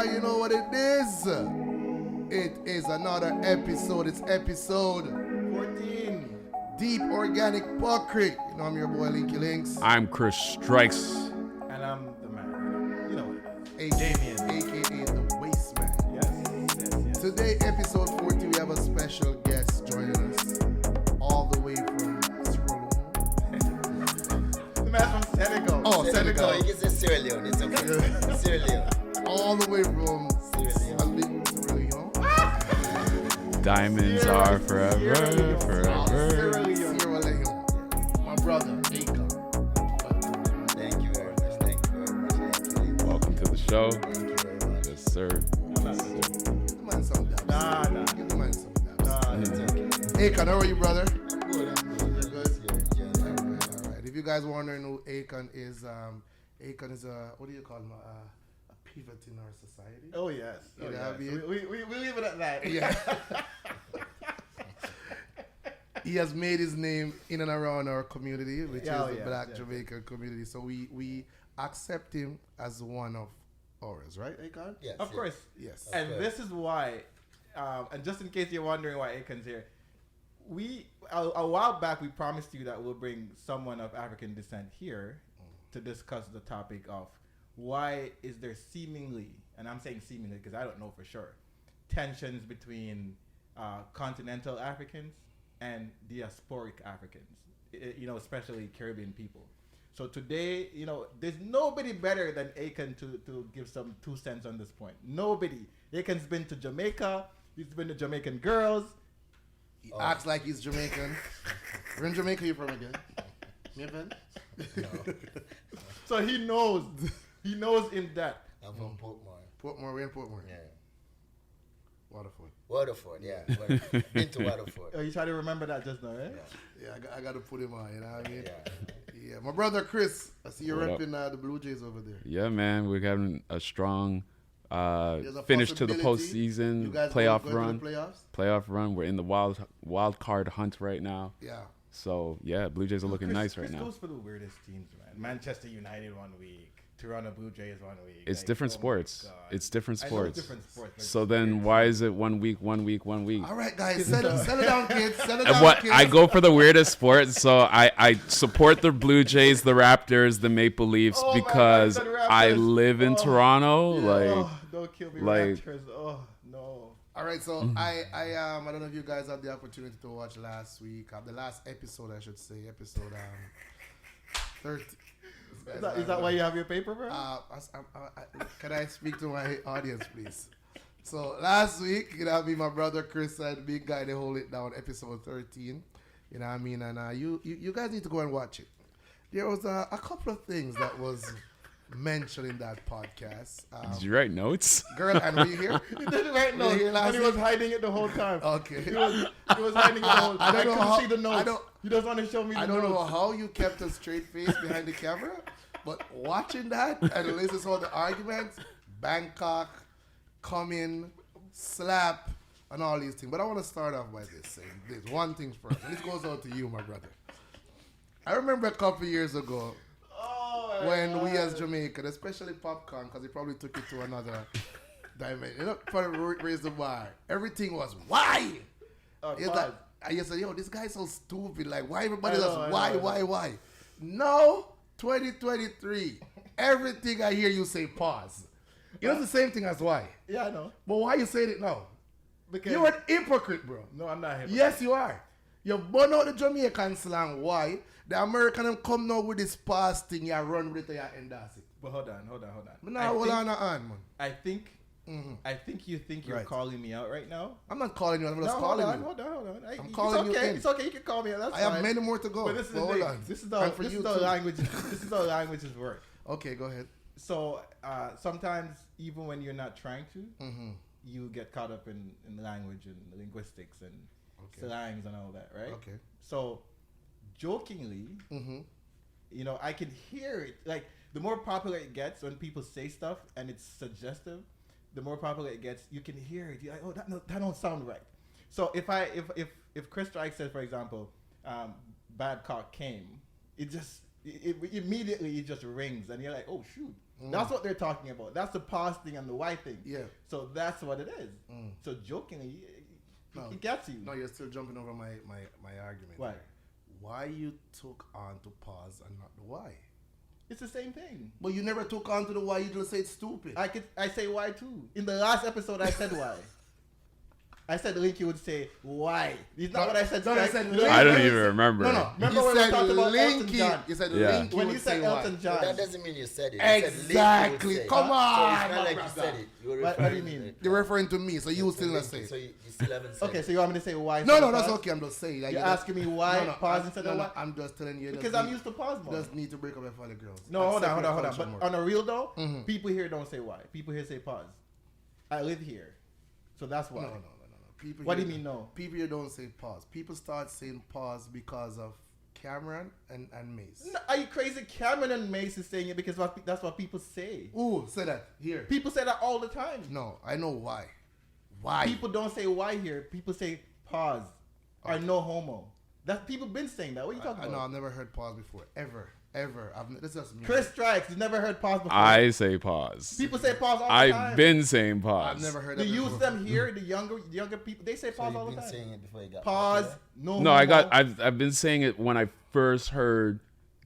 You know what it is? It is another episode. It's episode 14. Deep.Organic.Phuckery. You know I'm your boy Linky Links. I'm Chris Strikes. And I'm the man. You know what it is. Damion. AKA the Waste Man. Yes. Today, episode 40, we have a special guest joining us all the way from Sierra The man from Senegal. Oh, Senegal. You can say Sierra Leone. It's okay. Sierra Leone. All the way from Sierra Leone. Sierra Leone. Diamonds are forever, forever. Sierra Leone. My brother, Akon. Thank you very much. Thank you very much. Thank you. Welcome to the show. Thank you very much. Yes, sir. Give the man some dabs. Nah. Give the man some dabs. It's okay. Akon, how are you, brother? I'm good. You're good. Yeah. All right. If you guys wondering who Akon is a, what do you call him? A pivot in our society. Oh, yes. You Oh, know yes. what I mean? We leave it at that. Yeah. He has made his name in and around our community, which is the Black Jamaican community. So we accept him as one of ours, right, Akon? Yes. Of course. Yes. And this is why, and just in case you're wondering why Akon's here, a while back we promised you that we'll bring someone of African descent here to discuss the topic of why is there seemingly, and I'm saying seemingly because I don't know for sure, tensions between Continental Africans and Diasporic Africans, especially Caribbean people. So today, there's nobody better than Akon to give some 2 cents on this point. Nobody. Akon's been to Jamaica. He's been to Jamaican girls. He acts like he's Jamaican. Where in Jamaica you from again? Mifflin? No. So he knows. He knows in depth. I'm from Portmore. Portmore, we're in Portmore. Yeah. Waterford. Yeah. Been to Waterford. Oh, you try to remember that just now, right? Yeah, I got to put him on, you know what I mean? Yeah. Yeah, my brother Chris, I see you're What up? repping the Blue Jays over there. Yeah, man, we're having a strong There's a finish to the possibility you postseason guys playoff going run. to the playoffs? Playoff run. We're in the wild card hunt right now. Yeah. So yeah, Blue Jays are looking nice right Chris now. goes for the weirdest teams, man. Manchester United 1 week. Toronto Blue Jays 1 week. It's Like, different oh my sports. God. It's different I know sports. it's different sports. but So it's then weird. why is it 1 week? All right, guys, settle down, kids. Settle And down, what kids. I go for the weirdest sports, so I support the Blue Jays, the Raptors, the Maple Leafs Oh my God, because the Raptors. I live in Toronto. Yeah, Like don't kill me, like- Raptors. Oh no. All right, so I don't know if you guys had the opportunity to watch last week, the last episode, I should say, episode 30. Is that why you have your paper, bro? Can I speak to my audience, please? So last week, me, my brother Chris and big guy, they hold it down, episode 13. You know what I mean? And you guys need to go and watch it. There was a couple of things that was mentioned in that podcast. did you write notes? Girl, and were you here? He didn't write Were you here notes, last and he was week? hiding it the whole time. Okay. He was hiding it the whole time. I don't I know couldn't how- see the notes. I don't- He doesn't want to show me the I notes. don't know how you kept a straight face behind the camera, but watching that and listening to all the arguments, Bangkok, coming, slap, and all these things. But I want to start off by this saying this one thing first. And this goes out to you, my brother. I remember a couple years ago Oh, my when we God. as Jamaican, especially Popcorn, because he probably took it to another dimension. You know, probably raised the bar. Everything was why. Oh, It's pause. like, I just said, yo, this guy's so stupid. Like, why everybody I know, does I know. why? No, 2023. Everything I hear you say, pause. You know, it's the same thing as why. Yeah, I know. But why you saying it now? Because You're an hypocrite, bro. no, I'm not hypocrite. Yes, you are. You burn out the Jamaican slang. Why? The American them come now with this past thing. You run with it, you endorse it. But hold on. But now, hold on, man. I think you think you're Right. calling me out right now. I'm not calling you. I'm just No, calling hold on, you. hold on. I'm calling you okay. in. It's okay. You can call me out. That's I fine. have many more to go. But this is But the hold thing. on. This is And for this you is how too. language. This is how languages work. Okay, go ahead. So sometimes even when you're not trying to, Mm-hmm. you get caught up in language and linguistics and Okay. slangs and all that, right? Okay. So jokingly, Mm-hmm. I can hear it. Like the more popular it gets when people say stuff and it's suggestive, the more popular it gets. You can hear it. You're like, oh, that don't sound right. So if Chris Strike says, for example, bad cock came, it immediately it just rings and you're like, oh shoot, That's what they're talking about. That's the pause thing and the why thing. Yeah. So that's what it is. So jokingly, it gets you. No, you're still jumping over my argument. Why? Why you took on to pause and not the why? It's the same thing. But you never took on to the why. You just say it's stupid. I say why too. In the last episode, I said why. I said Linky would say why. It's not what I said. No, I said Linky. I don't even remember. No. Remember you when said we talked about Elton Linky. John? You said Yeah. Linky When would you say said why. Elton John. That doesn't mean you said it. Exactly. You said Linky would say it. Come on, So it's not my like you brother. said it. You were What referring do you to mean? it. You're referring to me, so you still not say So it. you still haven't said Okay, it. so you want me to say why? No, instead no, of that's pause? okay. I'm just saying. Like, You're you just- asking me why pause instead of no, what? I'm just telling you. Because I'm used to pause more. Just need to break up for the girls. No, hold Accept on. your But culture more. on a real though, people here don't say why. People here say pause. I live here, so that's why. No. People What do here- you mean no? People here don't say pause. People start saying pause because of Cameron and Mace. No, are you crazy? Cameron and Mace is saying it because that's what people say. Ooh, say that here. People say that all the time. No, I know why. Why? People don't say why here. People say pause or no homo. That people been saying that. What are you talking I know. about? I've never heard pause before. Ever. This is just me. Chris Strikes. You never heard pause before. I say pause. People say pause all the I've time. been saying pause. I've never heard The that youth before. them here, the younger people, they say So pause you've all the been time. saying it before you got Pause. popular? No. No, homo. I've been saying it when I first heard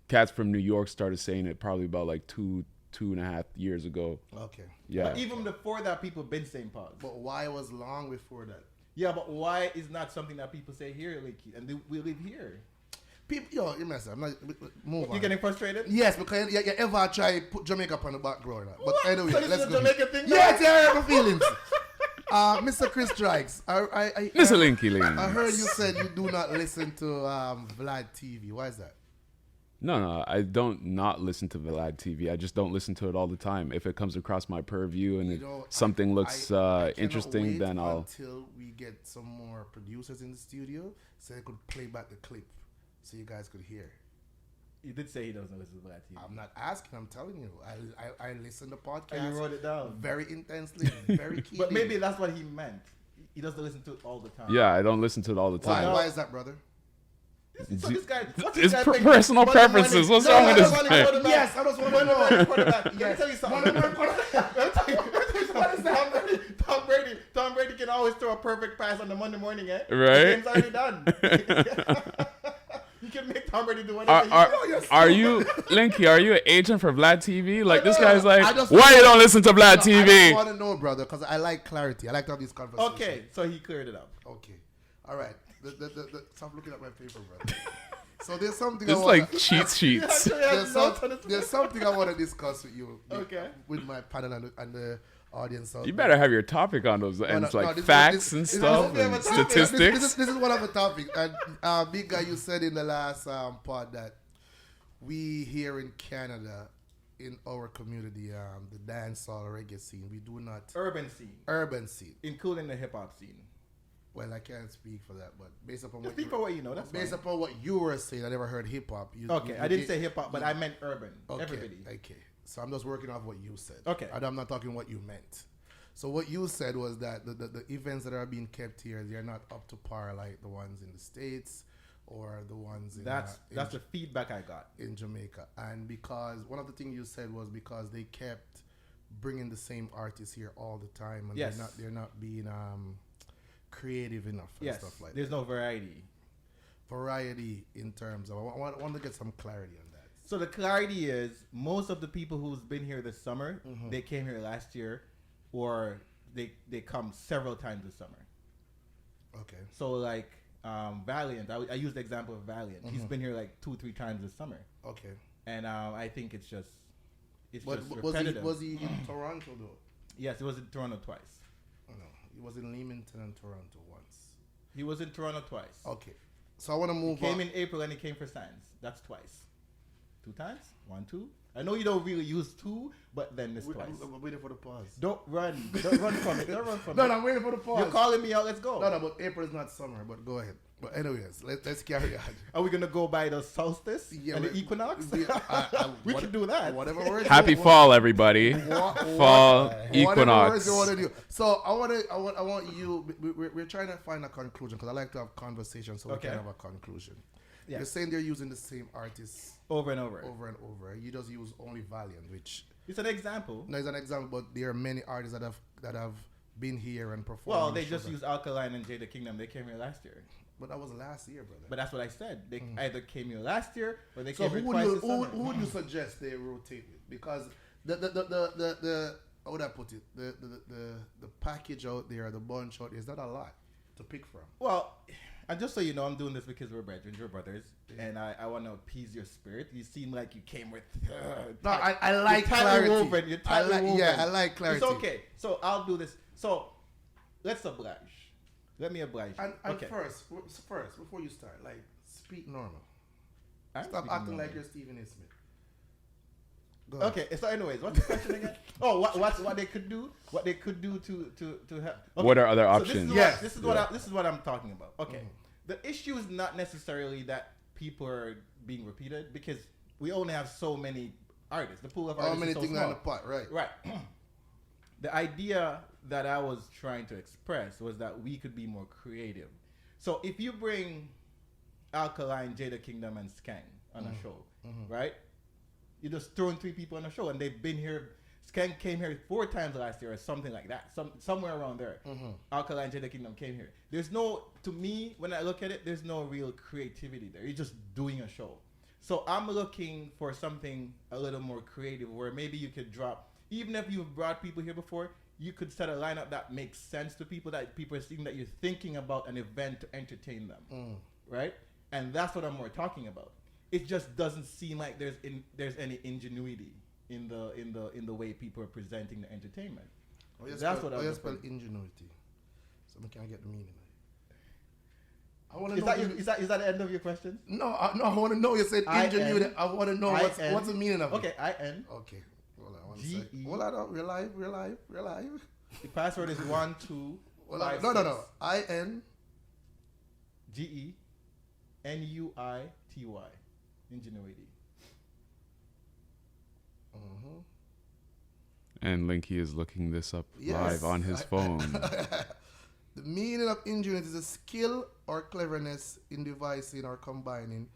cats from New York started saying it probably about like two and a half years ago. Okay. Yeah. Even before that, people been saying pause. But why was long before that? Yeah, but why is not something that people say here, like, and we live here? People, yo, you mess up. I'm not, move on. You getting frustrated? Yes, because you ever try put Jamaica on the background. But anyway, So this let's is a go. Jamaican thing now? Yes, I have feelings. Mr. Chris Strikes, Mr. Linky Link. I heard you said you do not listen to Vlad TV. Why is that? No, I don't not listen to Vlad TV. I just don't listen to it all the time. If it comes across my purview and something looks I cannot interesting, wait then I'll. until we get some more producers in the studio so I could play back the clip so you guys could hear. You did say he doesn't listen to Black TV. I'm not asking. I'm telling you. I listen to podcasts. And you wrote it down. Very intensely, very keen. But maybe that's what he meant. He doesn't listen to it all the time. Yeah, I don't listen to it all the Why? time. Why is that, brother? So this guy, It's personal preferences. What's wrong with this guy? Yes, I just want to know. Let me tell you something. Tom Brady can always throw a perfect pass on the Monday morning, eh? Right. The game's already done. You can make Tom Brady do whatever he wants. Are you Linky? Are you an agent for Vlad TV? Like this guy's like, I just- why you don't listen to Vlad I TV? just want to know, brother, because I like clarity. I like to have these conversations. Okay, so he cleared it up. Okay. All right. Stop looking at my paper, brother. So there's something. It's like cheat sheets. There's something I want to discuss with you. Okay. With my panel and the audience. You better have your topic on those ends, no, like this- facts this- and this- stuff this- and this- statistics. This is one of the topics. And big guy, you said in the last pod that we here in Canada, in our community, the dancehall reggae scene, we do not Urban scene, urban scene. including the hip hop scene. Well, I can't speak for that, but based upon Just what speak for what you know. That's based fine. upon what you were saying, I never heard hip hop. Okay, I didn't say hip hop, but I meant urban. Okay, Everybody. Okay, so I'm just working off what you said. Okay. And I'm not talking what you meant. So what you said was that the events that are being kept here, they're not up to par like the ones in the States or the ones in That's in the feedback I got. in Jamaica. And because one of the things you said was because they kept bringing the same artists here all the time, and Yes. they're not being creative enough and Yes, stuff like there's that. no variety. Variety in terms of I want to get some clarity on that. So the clarity is most of the people who's been here this summer, Mm-hmm. they came here last year, or they come several times this summer. Okay. So like Valiant, I use the example of Valiant. He's been here like 2-3 times this summer, Okay. and I think it's just But was repetitive. he in Toronto though? Yes, he was in Toronto twice. Oh, no, he was in Leamington and Toronto once. He was in Toronto twice. Okay, so I want to He move came on. in April and he came for Sands. That's twice. 2 times? 1, 2. I know you don't really use 2, but then it's twice. I'm waiting for the pause. Don't run. Don't run from it. Don't run from No, it. no, I'm waiting for the pause. You're calling me out. Let's go. No, but April is not summer. But go ahead. But anyways, let's carry on. Are we gonna go by the solstice Yeah, and the we- equinox? We can do that. Whatever words. Happy fall, everybody. Fall Whatever equinox. words you want to do. So I want you. We're trying to find a conclusion because I like to have conversations, so we Okay. can have a conclusion. You're saying they're using the same artists over and over. over and over. You just use only Valiant, which It's an example. no, it's an example, but there are many artists that have been here and performed. Well, they just use Alkaline and Jada Kingdom. They came here last year. But that was last year, brother. But that's what I said. They either came here last year or they So came who here would twice you this summer. who would you suggest they rotate with? Because the how would I put it? The package out there, the bunch out there, is not a lot to pick from. Well, and just so you know, I'm doing this because we're brethren, we're brothers, and I want to appease your spirit. You seem like you came with. No, I like clarity. I like clarity. It's okay. So I'll do this. So let's oblige. Let me oblige. And okay. first, before you start, like, speak normal. I'm Stop speaking acting normal. like you're Stephen A. Smith. Go ahead. Okay. So, anyways, what's the question again? Oh, what they could do? What they could do to help? Okay. What are other So options? this is what I'm talking about. Okay. The issue is not necessarily that people are being repeated because we only have so many artists. The pool of artists How many is so things small. are in the pot, right? Right. The idea that I was trying to express was that we could be more creative. So if you bring Alkaline, Jada Kingdom, and Skang on a show, right? You're just throwing 3 people on a show, and they've been here. Skang came here 4 times last year, or something like that, somewhere around there. Alkaline, Jada Kingdom came here. There's no, to me, when I look at it, there's no real creativity there. You're just doing a show. So I'm looking for something a little more creative, where maybe you could drop, even if you've brought people here before, you could set a lineup that makes sense to people, that people are seeing that you're thinking about an event to entertain them, right? And that's what I'm more talking about. It just doesn't seem like there's any ingenuity in the way people are presenting the entertainment. That's what I spell ingenuity. So I can't get the meaning. I want to Is know. that is that the end of your question? No, I want to know. You said ingenuity. I want to know what's the meaning of it. Okay, I-N. Okay. Hold on one G-E. second. Hold on. We're live. The password is 1 2 Hold 5 on. No. 6. I-N. GENUITY. Ingenuity. And Linky is looking this up Yes. live on his phone. The meaning of ingenuity is a skill or cleverness in devising or combining.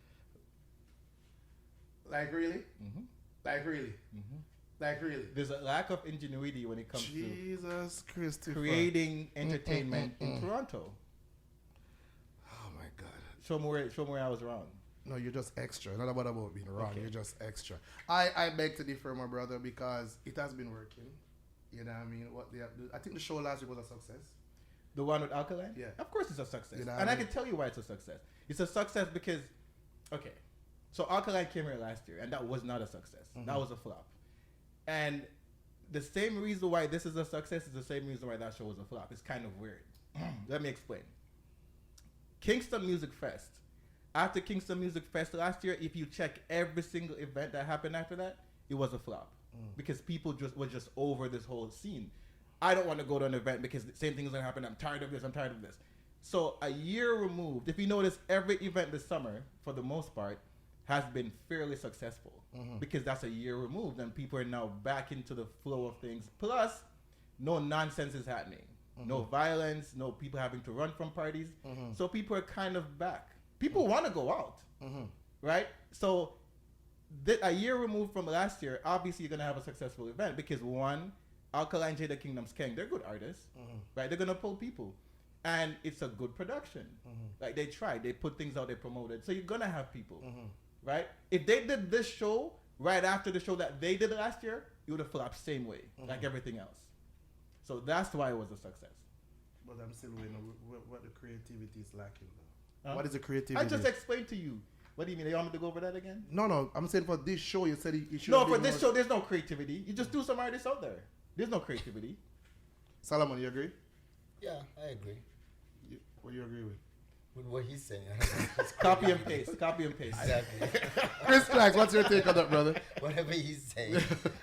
Like really? Like really? Like really? There's a lack of ingenuity when it comes Jesus to Christopher. creating entertainment in Toronto. Oh my God. Show me where I was wrong. No, you're just extra. Not about being wrong. Okay. You're just extra. I beg to differ, my brother, because it has been working. You know what I mean? What they have I think the show last week was a success. The one with Alkaline? Yeah. Of course it's a success. You know And what I I can tell you why it's a success. It's a success because, okay, so Alkaline came here last year, and that was not a success. That was a flop. And the same reason why this is a success is the same reason why that show was a flop. It's kind of weird. Let me explain. Kingston Music Fest. After Kingston Music Fest last year, if you check every single event that happened after that, it was a flop. Because people were just over this whole scene. I don't want to go to an event because the same thing is going to happen. I'm tired of this. So a year removed, if you notice, every event this summer, for the most part, has been fairly successful. Because that's a year removed and people are now back into the flow of things. Plus, no nonsense is happening. No violence, no people having to run from parties. So people are kind of back. People want to go out, right? So a year removed from last year, obviously you're going to have a successful event because one, Alkaline, Jada Kingdom, Skeng, they're good artists, right? They're going to pull people. And it's a good production. Like they tried, they put things out, they promoted. So you're going to have people, right? If they did this show right after the show that they did last year, it would have flopped same way, like everything else. So that's why it was a success. But I'm still waiting on what the creativity is lacking though. What is the creativity? I just explained to you. What do you mean? You want me to go over that again? No. I'm saying for this show, you said it should. No, for this show, there's no creativity. You just do some artists out there. There's no creativity. Solomon, you agree? Yeah, I agree What do you agree with? with what he's saying. Copy and paste. Exactly. Chris Clax, what's your take on that, brother? Whatever he's saying,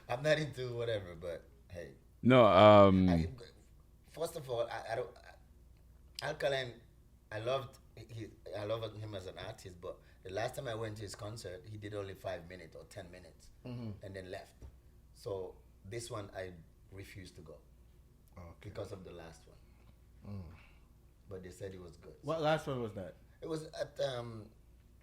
I'm not into whatever. But hey, No, first of all, I don't. Alkaline, I loved him as an artist, but the last time I went to his concert, he did only 5 minutes or 10 minutes, and then left. So this one, I refused to go because of the last one. But they said it was good. What last one was that? It was at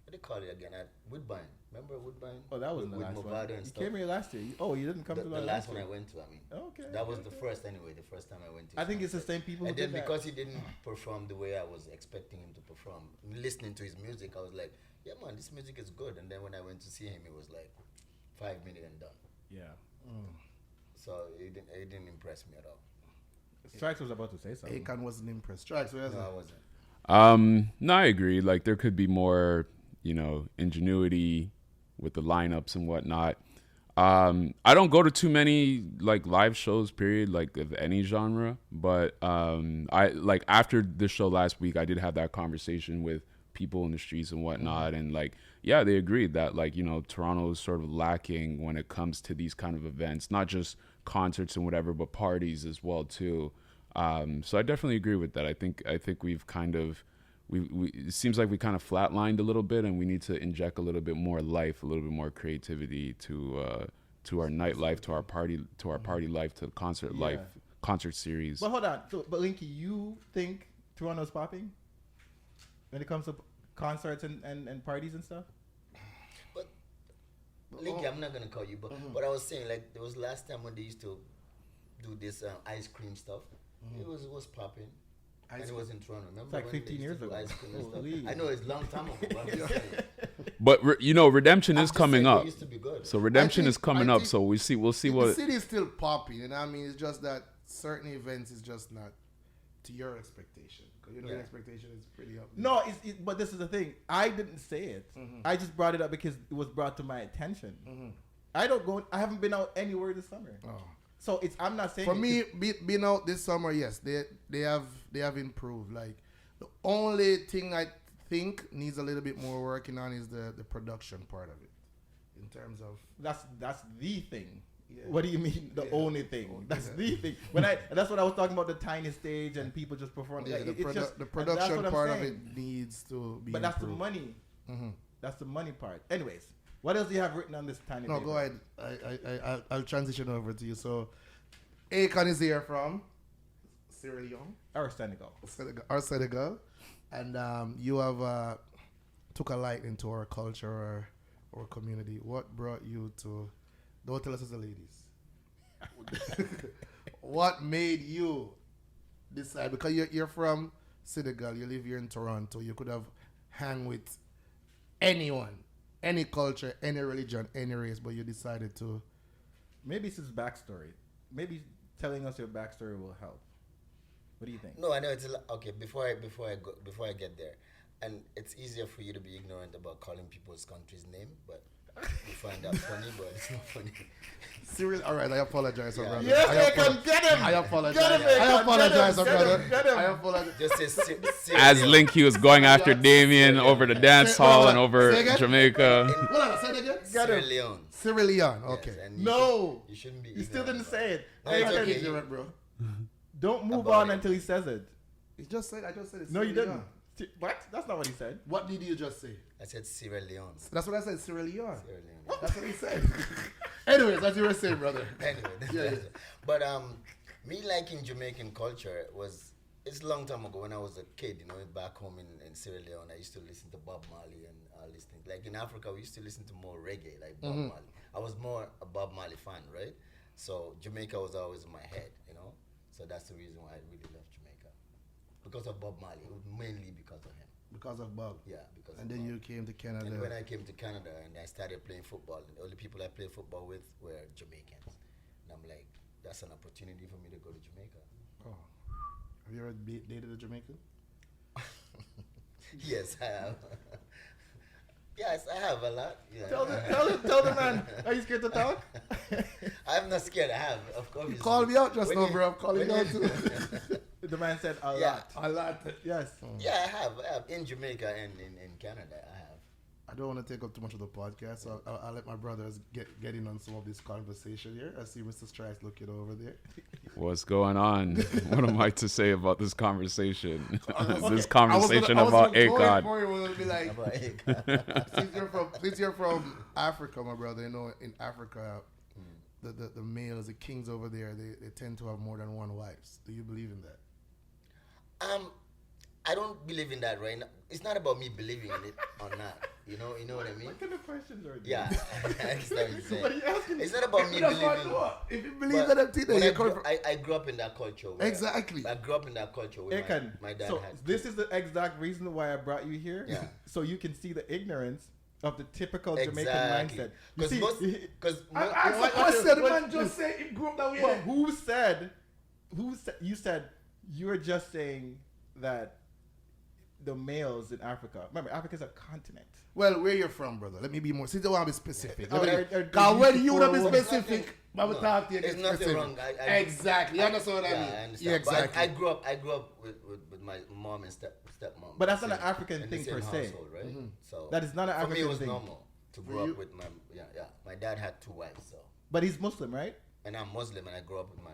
what do you call it again? At Woodbine. Remember Woodbine? Oh, that wasn't the with last one. Movado and You stuff. came here last year. You didn't come The to the last one year. I went to, I mean. Okay. That was okay, the okay. first anyway. The first time I went to. I his think it's the concert. same people who And then did that. because he didn't perform the way I was expecting him to perform, listening to his music, I was like, yeah, man, this music is good. And then when I went to see him, it was like 5 minutes and done. Yeah. So it didn't impress me at all. Strikes was about to say something. Akon wasn't impressed. Strikes, where's No, I that? wasn't. No, I agree. Like there could be more, ingenuity with the lineups and whatnot. I don't go to too many like live shows, period, like of any genre. But I like after the show last week, I did have that conversation with people in the streets and whatnot, and like, yeah, they agreed that like Toronto is sort of lacking when it comes to these kind of events, not just concerts and whatever, but parties as well too. So I definitely agree with that. I think we've kind of we it seems like we kind of flatlined a little bit, and we need to inject a little bit more life, a little bit more creativity to our nightlife, to our party life, to concert life, concert series. But hold on. So, but Linky, you think Toronto's popping when it comes to concerts and parties and stuff? But Linky, I'm not gonna call you, but what I was saying, like there was last time when they used to do this ice cream stuff. It was popping. And it was in Toronto. Remember like when 15 they years used to do ago. ice cream and stuff? Holy. I know it's a long time ago, but I'm just saying. But Redemption I'm is just coming saying up. It used to be good. So Redemption I is think- coming I up. think So we'll see The what. city is still popping, and I mean, it's just that certain events is just not to your expectation. Because your Yeah. expectation is pretty up. No, but this is the thing. I didn't say it. I just brought it up because it was brought to my attention. I haven't been out anywhere this summer. Oh. So I'm not saying For it me, being out this summer, yes, they have improved. Like the only thing I think needs a little bit more working on is the production part of it, in terms of that's the thing. Yeah. What do you mean the only thing? That's the thing. That's what I was talking about, the tiny stage and people just performing. yeah, Like, the it's just, the and that's production what I'm part of saying. it needs to be. But that's the improved. money. Mhm. That's the money part. Anyways, what else do you have written on this tiny? No, paper? go ahead. I'll transition over to you. So, Akon is here from Sierra Leone. Or Senegal. Senegal, and you have took a light into our culture, our community. What brought you to? Don't tell us as the ladies. What made you decide? Because you're from Senegal, you live here in Toronto. You could have hang with anyone, any culture, any religion, any race, but you decided to. Maybe it's his backstory. Maybe telling us your backstory will help. What do you think? No, I know it's okay. Before I get there, and it's easier for you to be ignorant about calling people's country's name, but you find that funny, but it's not funny. Serious? All right, I apologize, Yeah. brother. Yes, I Akon, get him! I apologize. Get him, I Akon, apologize, get him, brother. get him. I apologize. Just say As Linky was going after Damion over the dance hall and over Say again? Jamaica. Hold on, say it again. Sierra Leone. Sierra Leone. Yes, Okay. and No! you shouldn't be. You still ignorant didn't about say it. No, it's Akon, okay. Ignorant, bro. Don't move About on it. until he says it. He just said. I just said. It's No, you Sierra didn't. Leone. What? That's not what he said. What did you just say? I said Sierra Leone. That's what I said. Sierra Leone. Sierra Leone. That's what he said. Anyways, as you were saying, brother. Anyway, Yeah. but me liking Jamaican culture it's a long time ago when I was a kid. Back home in Sierra Leone, I used to listen to Bob Marley and all these things. Like in Africa, we used to listen to more reggae, like Bob Marley. I was more a Bob Marley fan, right? So Jamaica was always in my head, So that's the reason why I really love Jamaica, because of Bob Marley, mainly because of him. Because of Bob. Yeah, because. And of then Bob. you came to Canada. And when I came to Canada and I started playing football, the only people I played football with were Jamaicans. And I'm like, that's an opportunity for me to go to Jamaica. Oh. Have you ever dated a Jamaican? Yes, I have. Yes, I have a lot. Yeah. Tell the man. Are you scared to talk? I'm not scared. I have, of course. You called me out just When now, you- bro. I'm calling you when out too. The man said a Yeah. lot. A lot. Yes. Yeah, I have. In Jamaica and in Canada, I have. I don't want to take up too much of the podcast, so I'll let my brothers get in on some of this conversation here. I see Mr. Strice looking over there. What's going on? What am I to say about this conversation? This I conversation was about gonna go Akon. for it, we'll be like, How about Akon? since you're from Africa, my brother, in Africa, the males, the kings over there, they tend to have more than one wives. Do you believe in that? I don't believe in that right now. It's not about me believing in it or not. You know what I mean? What kind of questions are these? Yeah, that's what I'm saying. What are you asking? It's not about me That's believing. what if you believe But that thing, then when you come from. I grew up in that culture. Where Exactly. I grew up in that culture where Akon, my dad so had. this is the exact reason why I brought you here. Yeah. So you can see the ignorance of the typical Exactly. Jamaican mindset. You see, Because I asked a question. The man just say he grew up that way. but who said? You said you're just saying that the males in Africa. Remember, Africa's a continent. Well, where you from, brother? Let me be more. Since I want to be specific. Oh, Because when you want to be There's specific, I will talk to you. There's get nothing specific. wrong. Exactly. You understand what I mean? I understand. Yeah, exactly. But I grew up with my mom and stepmom. But that's in not the an African in thing the same per se. household, right? So That is not an for me, African it was thing. normal to grow up with my My dad had 2 wives, so But he's Muslim, right? and I'm Muslim and I grew up with my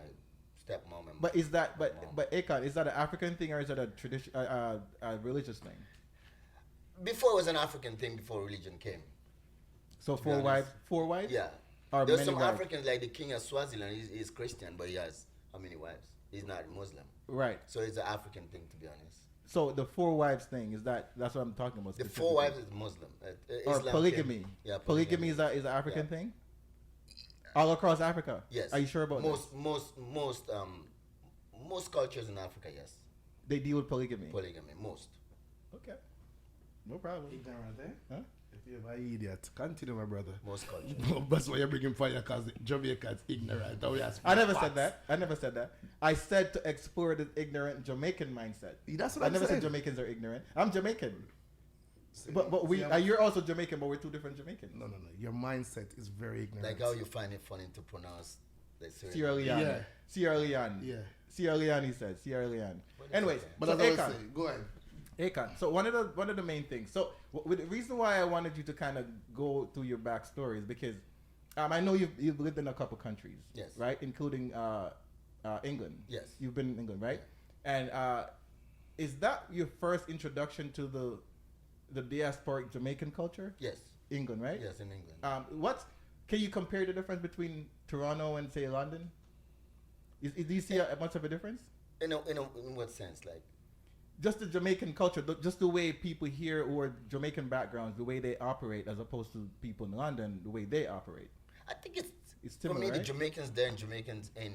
stepmom and. But is that mom. but Akon, is that an African thing or is that a tradition a religious thing? Before it was an African thing before religion came. So be four honest. wives? Yeah. Or There's many some wives? Africans like the king of Swaziland. He's Christian, but he has how many wives? He's not Muslim, Right. so it's an African thing to be honest. So the 4 wives thing that's what I'm talking about. The specifically. 4 wives is Muslim. Or Islam polygamy. came- Yeah, Polygamy is an African Yeah. thing? All across Africa? Yes. Are you sure about most that? most cultures in Africa? Yes, They deal with polygamy. polygamy. Most. Okay. No problem. Ignorant, eh? Huh? If you're an idiot, continue, my brother. Most cultures. That's why you're bringing fire because Jamaica is ignorant. I never said that. I said to explore the ignorant Jamaican mindset. That's what I I'm never saying. said Jamaicans are ignorant. I'm Jamaican. See, But we see, I'm- you're also Jamaican, but we're 2 different Jamaicans. No. Your mindset is very ignorant. Like how you find it funny to pronounce the Sierra Leone. Yeah. Sierra Leone. Yeah. Sierra Leone, he says. Sierra Leone. But it's Anyways, okay. But so as I was Akon. saying, go ahead. Akon. So one of the main things. So the reason why I wanted you to kind of go through your backstory is because I know you've lived in a couple countries. Yes. Right, including England. Yes. You've been in England, right? And is that your first introduction to the diasporic Jamaican culture? Yes. England, right? Yes, in England. Can you compare the difference between Toronto and say London? Do you see much of a difference? In what sense? Like, Just the Jamaican culture, just the way people here or Jamaican backgrounds, the way they operate, as opposed to people in London, the way they operate. I think it's for similar, me, the right? Jamaicans there and Jamaicans in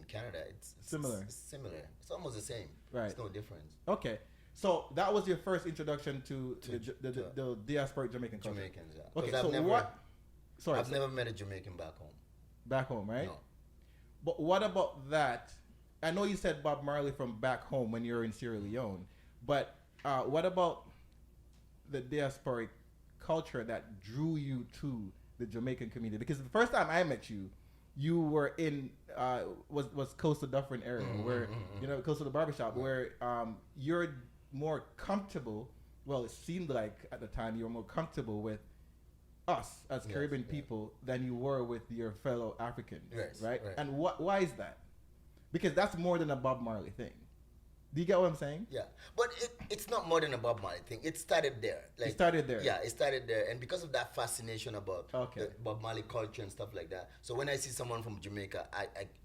Canada, it's Similar. It's similar. It's almost the same. Right. There's no difference. Okay, so that was your first introduction to To- the diasporic Jamaican culture. Jamaicans, yeah. 'Cause Okay, I've so never, what? Sorry, I've never met a Jamaican back home. back home, right? No. But what about that? I know you said Bob Marley from back home when you were in Sierra Leone, but what about the diasporic culture that drew you to the Jamaican community? Because the first time I met you, you were in was close to Dufferin area, where close to the barbershop, where you're more comfortable. Well, it seemed like at the time you were more comfortable with us as Yes, Caribbean yeah. people than you were with your fellow Africans, Yes, right? right. And why is that? Because that's more than a Bob Marley thing. Do you get what I'm saying? Yeah, but it's not more than a Bob Marley thing. It started there. Like, It started there. Yeah, it started there, and because of that fascination about Okay. the Bob Marley culture and stuff like that. So when I see someone from Jamaica,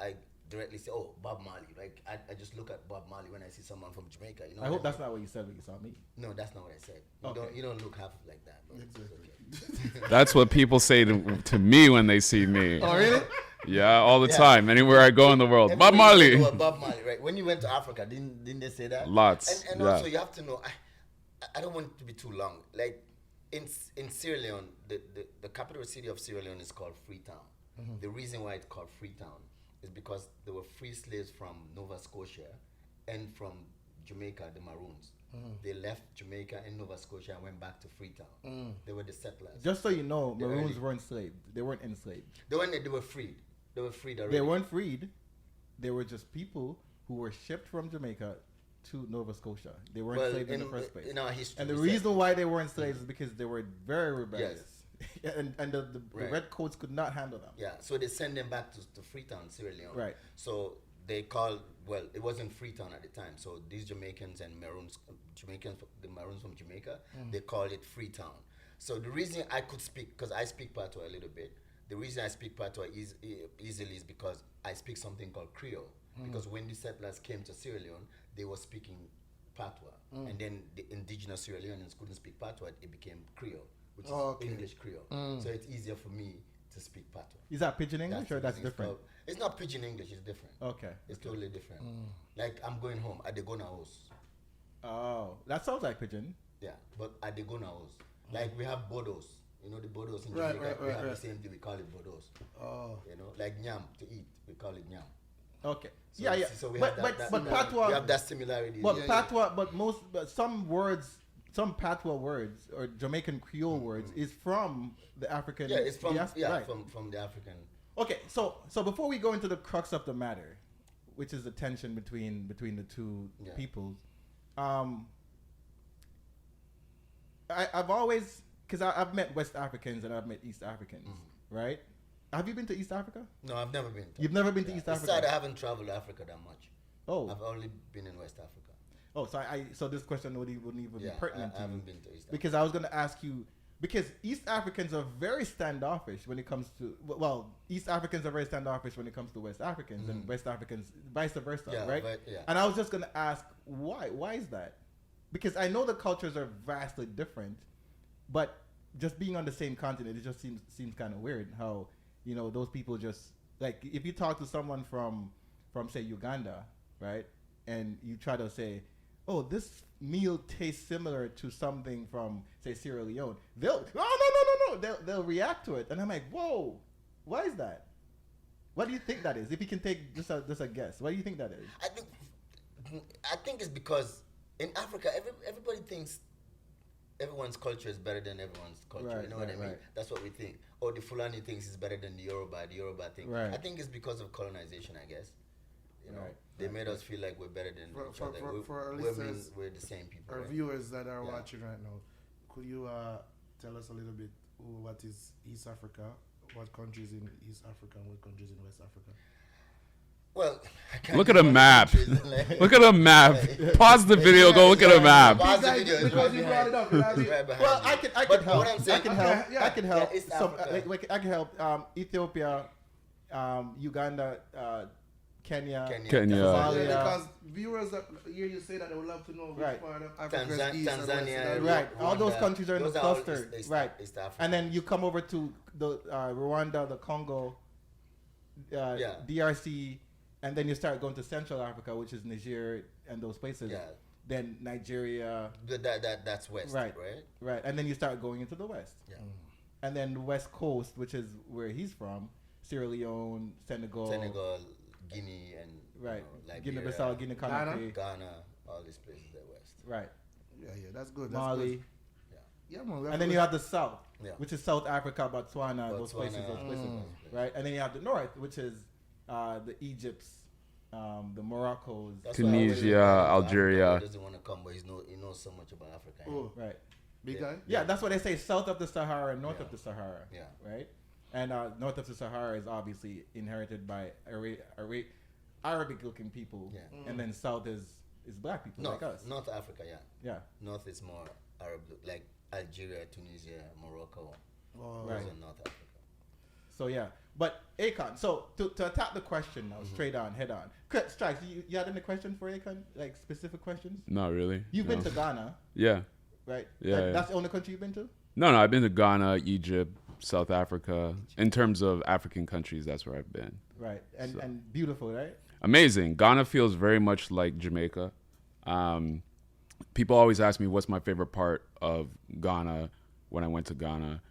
I directly say, "Oh, Bob Marley." Like I just look at Bob Marley when I see someone from Jamaica. You know. I what hope that's mean? not what you said when you saw me. No, that's not what I said. Okay. You don't look half like that. But it's okay. That's what people say to me when they see me. Oh, really? Yeah, all the Yeah. time, anywhere I go in the world. Bob Everybody Marley. knows about Bob Marley, right? When you went to Africa, didn't they say that? Lots, And yeah. also you have to know. I don't want it to be too long. Like in Sierra Leone, the capital city of Sierra Leone is called Freetown. The reason why it's called Freetown is because there were free slaves from Nova Scotia and from Jamaica, the Maroons. They left Jamaica and Nova Scotia and went back to Freetown. They were the settlers. Just so you know, The Maroons early- weren't enslaved. They weren't enslaved. They were freed. They were freed already. They weren't freed. They were just people who were shipped from Jamaica to Nova Scotia. They weren't enslaved in the first place. In our history, And the we said- reason why they weren't slaves is because they were very rebellious. and the Right. red coats could not handle them. Yeah, so they send them back to Freetown, Sierra Leone. Right. So they called, well, it wasn't Freetown at the time. So these Jamaicans and Maroons, the Maroons from Jamaica, they called it Freetown. So the reason I could speak, because I speak Patois a little bit, the reason I speak Patois easily is because I speak something called Creole. Because when the settlers came to Sierra Leone, they were speaking Patois, and then the indigenous Sierra Leoneans couldn't speak Patois. It became Creole, which is English Creole. So it's easier for me to speak Patois. Is that Pidgin English or that's different? It's not Pidgin English. It's different. Okay. It's totally different. Like I'm going home. I go na house. Oh, that sounds like Pidgin. Yeah, but I go na house. Like we have Bodos. You know the Bodos in Jamaica. We have the same thing. We call it Bodos. Oh. You know, like nyam to eat. We call it nyam. Okay. So So we have that Patois. we have that similarity. But Patois, but some words, some Patois words or Jamaican Creole words is from the African. Yeah, it's from right. from the African. Okay, so before we go into the crux of the matter, which is the tension between the two peoples, I've always, because I've met West Africans and I've met East Africans, right? Have you been to East Africa? No, I've never been. You've never been to East Africa? It's sad I haven't traveled Africa that much. Oh. I've only been in West Africa. Oh, so this question wouldn't even be pertinent to you. I haven't been to East Africa. Because I was going to ask you, because East Africans are very standoffish when it comes to, East Africans are very standoffish when it comes to West Africans, and West Africans vice versa, right? And I was just going to ask, why? Why is that? Because I know the cultures are vastly different, but just being on the same continent, it just seems kind of weird how, you know, those people just, like, if you talk to someone from say Uganda, right, and you try to say, oh, this meal tastes similar to something from say Sierra Leone, they'll they'll react to it, and I'm like, whoa, why is that? What do you think that is? If you can take just a guess, what do you think that is? I think it's because in Africa, everybody thinks everyone's culture is better than everyone's culture. Right, you know what I mean? right. That's what we think. Or the Fulani thinks it's better than the Yoruba thing. Right. I think it's because of colonization, I guess. You know, Right. they made us feel like we're better than each other. For our we're listeners, we're the same people. our right? viewers that are watching right now, could you tell us a little bit what is East Africa, what countries in East Africa, and what countries in West Africa? Well, Look at a map. Look at a map. Pause the video. Go look at a map. Pause the video. It's Because right you behind brought it up. It's right behind Well, you. I can But help. what I'm saying- I can help. East So, Africa. I can help. Ethiopia, Uganda, Kenya. Kenya. Somalia. Because viewers that hear you say that they would love to know which Right. part of Africa is East and West. Tanzania, Right, all those Rwanda, countries are in the those are all cluster, East right? Africa. And then you come over to the Rwanda, the Congo, DRC, and then you start going to Central Africa, which is Niger and those places. Yeah. Then Nigeria. That's West, Right. right? And then you start going into the West. Yeah. And then the West Coast, which is where he's from, Sierra Leone, Senegal, Guinea, and right, Liberia, Guinea-Bissau, Guinea-Conakry, Ghana, all these places are West. right, Yeah, that's good. That's Mali, good. Yeah, man. and then you have the South, Yeah. which is South Africa, Botswana, those places, right? And then you have the North, which is the Egypts, the Moroccos, That's why I always Tunisia, look at Algeria. Africa, he doesn't want to come, but he knows so much about Africa. Oh, right? big Yeah. guy? Yeah, that's what they say, south of the Sahara and north Yeah. of the Sahara, Yeah. right? And north of the Sahara is obviously inherited by Arabic-looking people, and then south is black people like us. North Africa, yeah. Yeah, North is more Arab, like Algeria, Tunisia, Morocco. Oh, Right. Those are North Africa. so yeah. But Akon, so to attack the question now, straight on, head on. Strikes, you had any question for Akon? Like specific questions? Not really. You've no. been to Ghana, Yeah. right? Yeah, That's the only country you've been to? No, I've been to Ghana, Egypt, South Africa. In terms of African countries, that's where I've been. Right. And So- and beautiful, right? Amazing. Ghana feels very much like Jamaica. People always ask me what's my favorite part of Ghana when I went to Ghana,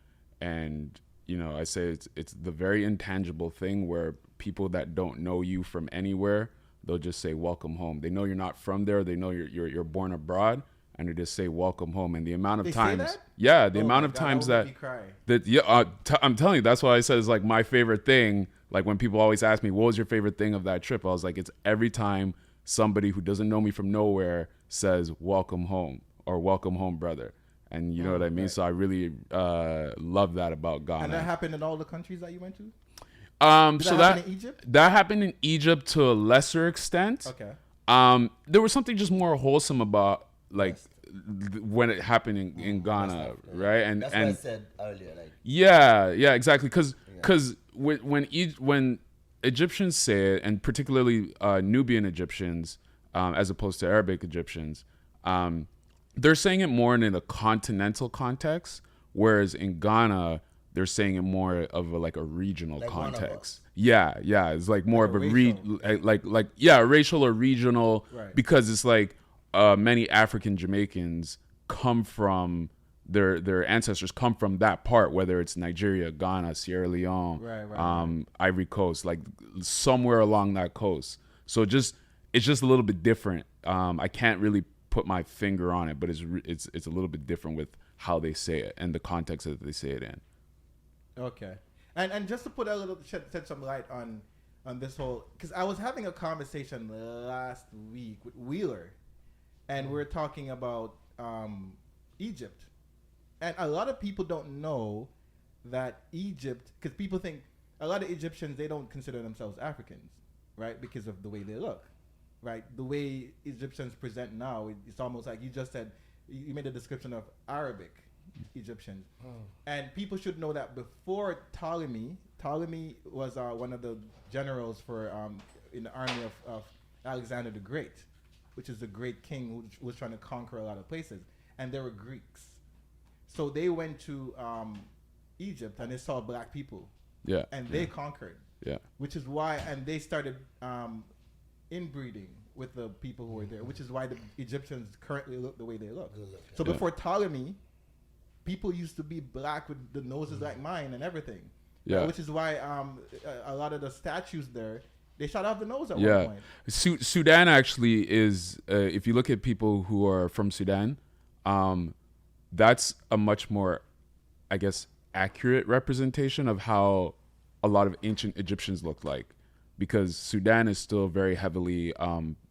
and you know, I say it's the very intangible thing where people that don't know you from anywhere, they'll just say welcome home. They know you're not from there. They know you're born abroad, and they just say welcome home. And the amount of They say times, that? yeah, the Oh amount my of God, times that would that make me cry. that yeah, I'm telling you, that's why I said it's like my favorite thing. Like when people always ask me, what was your favorite thing of that trip? I was like, it's every time somebody who doesn't know me from nowhere says, welcome home or welcome home, brother. And you know what I mean? right. So I really love that about Ghana. And that happened in all the countries that you went to? Did So that happen in Egypt? that happened in Egypt to a lesser extent. Okay. There was something just more wholesome about like when it happened in Ghana, Africa, right? And That's and what I said earlier. Like, yeah, exactly. Because when Egyptians say it, and particularly Nubian Egyptians, as opposed to Arabic Egyptians, They're saying it more in a continental context, whereas in Ghana they're saying it more of a regional Like one of context. us. Yeah, it's like more Like of a a racial. racial or regional, Right. because it's like many African Jamaicans come from their ancestors come from that part, whether it's Nigeria, Ghana, Sierra Leone, Right. Ivory Coast, like somewhere along that coast. So it's just a little bit different. I can't really put my finger on it, but it's a little bit different with how they say it and the context that they say it in. Okay, and just to put a little shed some light on this whole, because I was having a conversation last week with Wheeler, and we're talking about Egypt, and a lot of people don't know that Egypt, because people think a lot of Egyptians, they don't consider themselves Africans, right, because of the way they look, right, the way Egyptians present now, it's almost like you just said, you made a description of Arabic Egyptians. And people should know that before Ptolemy was one of the generals for in the army of Alexander the Great, which is the great king who was trying to conquer a lot of places, and there were Greeks. So they went to Egypt and they saw black people, and they conquered, which is why, and they started inbreeding with the people who were there, which is why the Egyptians currently look the way they look. So before Ptolemy, people used to be black with the noses like mine and everything. Which is why a lot of the statues there, they shot off the nose at one point. Sudan actually is, if you look at people who are from Sudan, that's a much more, I guess, accurate representation of how a lot of ancient Egyptians looked like, because Sudan is still very heavily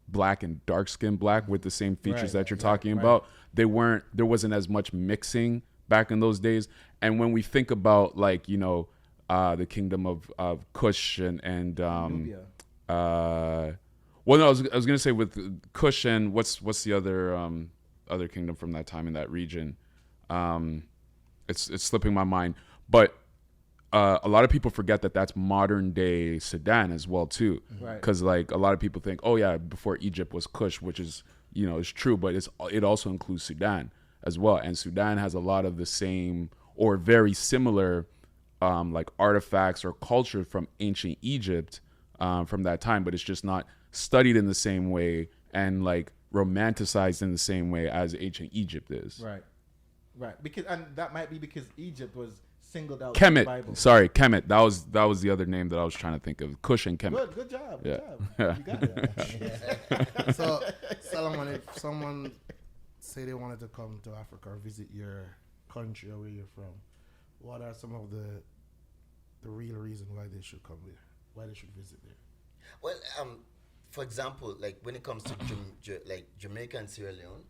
black and dark skinned black with the same features that you're talking about. There wasn't as much mixing back in those days. And when we think about the kingdom of Kush and I was gonna say with Kush and what's the other kingdom from that time in that region, it's slipping my mind, but a lot of people forget that that's modern day Sudan as well too, because like a lot of people think, oh yeah, before Egypt was Kush, which is is true, but it also includes Sudan as well, and Sudan has a lot of the same or very similar like artifacts or culture from ancient Egypt from that time, but it's just not studied in the same way and like romanticized in the same way as ancient Egypt is. Right. Because, and that might be because Egypt was singled out Kemet. in the Bible. Sorry, Kemet. That was the other name that I was trying to think of. Kush and Kemet. Good job. Yeah. You got it. So, Solomon, if someone say they wanted to come to Africa or visit your country or where you're from, what are some of the real reason why they should come there? Why they should visit there? Well, for example, like when it comes to Jamaica and Sierra Leone,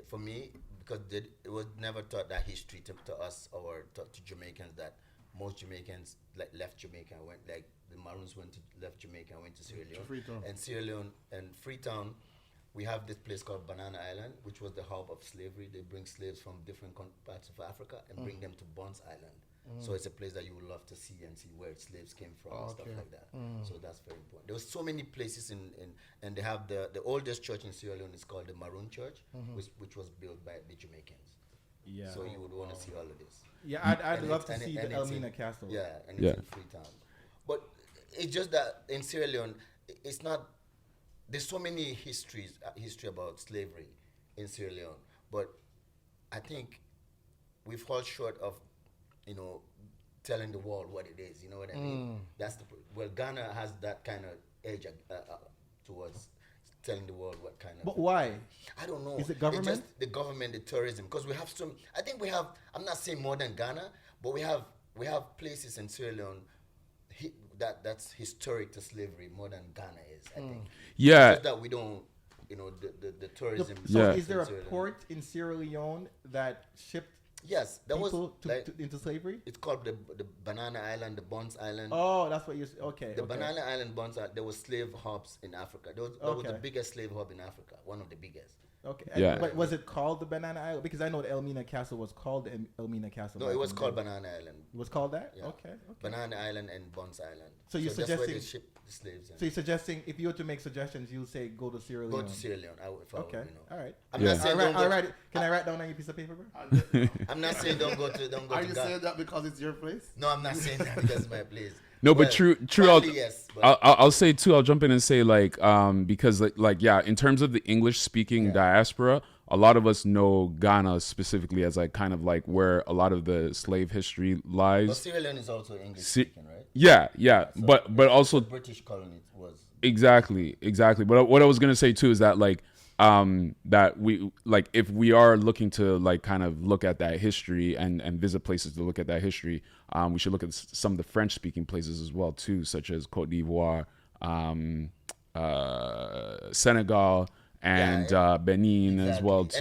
for me, because it was never taught that history to us or taught to Jamaicans, that most Jamaicans left Jamaica and went, like the Maroons left Jamaica and went to Sierra Leone. Freetown. And Sierra Leone and Freetown, we have this place called Banana Island, which was the hub of slavery. They bring slaves from different parts of Africa and bring them to Bonds Island. So it's a place that you would love to see and see where slaves came from and stuff like that. So that's very important. There were so many places and they have the oldest church in Sierra Leone is called the Maroon Church, which was built by the Jamaicans. Yeah. So you would want to see all of this. Yeah, I'd love to see the Elmina Castle. Yeah, and it's in Freetown. But it's just that in Sierra Leone, it's not. There's so many history about slavery in Sierra Leone, but I think we've fallen short of, telling the world what it is. You know what I mean? That's Ghana has that kind of edge towards telling the world what kind of. But why? I don't know. Is it government? It's just the government, the tourism, because we have some. I think we have. I'm not saying more than Ghana, but we have places in Sierra Leone that's historic to slavery more than Ghana is. I think. Yeah. It's just that we don't. The tourism. So is there a port in Sierra Leone that shipped? Yes, that was into slavery. It's called the Banana Island, the Bonds Island. Oh, that's what you're okay. The Banana Island, Bonds Island. There were slave hubs in Africa. That was the biggest slave hub in Africa, one of the biggest. Okay. Yeah. But was it called the Banana Island? Because I know the Elmina Castle was called the Elmina Castle. No, back it was in the called day. Banana Island. It was called that? Yeah. Okay. Banana Island and Buns Island. So you're that's where suggesting- they ship the slaves in. So you're suggesting, if you were to make suggestions, you'll say go to Sierra Leone. Go to Sierra Leone. If I Okay. would, you know. All right. I'm Yeah. not saying don't go. Can I write down on your piece of paper, bro? I'm not saying don't go to Are to you Ghana. saying that because it's your place? No, I'm not saying that because it's my place. No, but Well, true. probably yes. But I'll say too. I'll jump in and say like because like yeah, in terms of the English speaking diaspora, a lot of us know Ghana specifically as like kind of like where a lot of the slave history but lies. Sierra Leone is also English Se- speaking, right? Yeah, So but also the British colony was. exactly. But what I was gonna say too is that like that we like if we are looking to like kind of look at that history and visit places to look at that history, we should look at some of the French speaking places as well too, such as Côte d'Ivoire, Senegal, and Benin as Exactly. well too.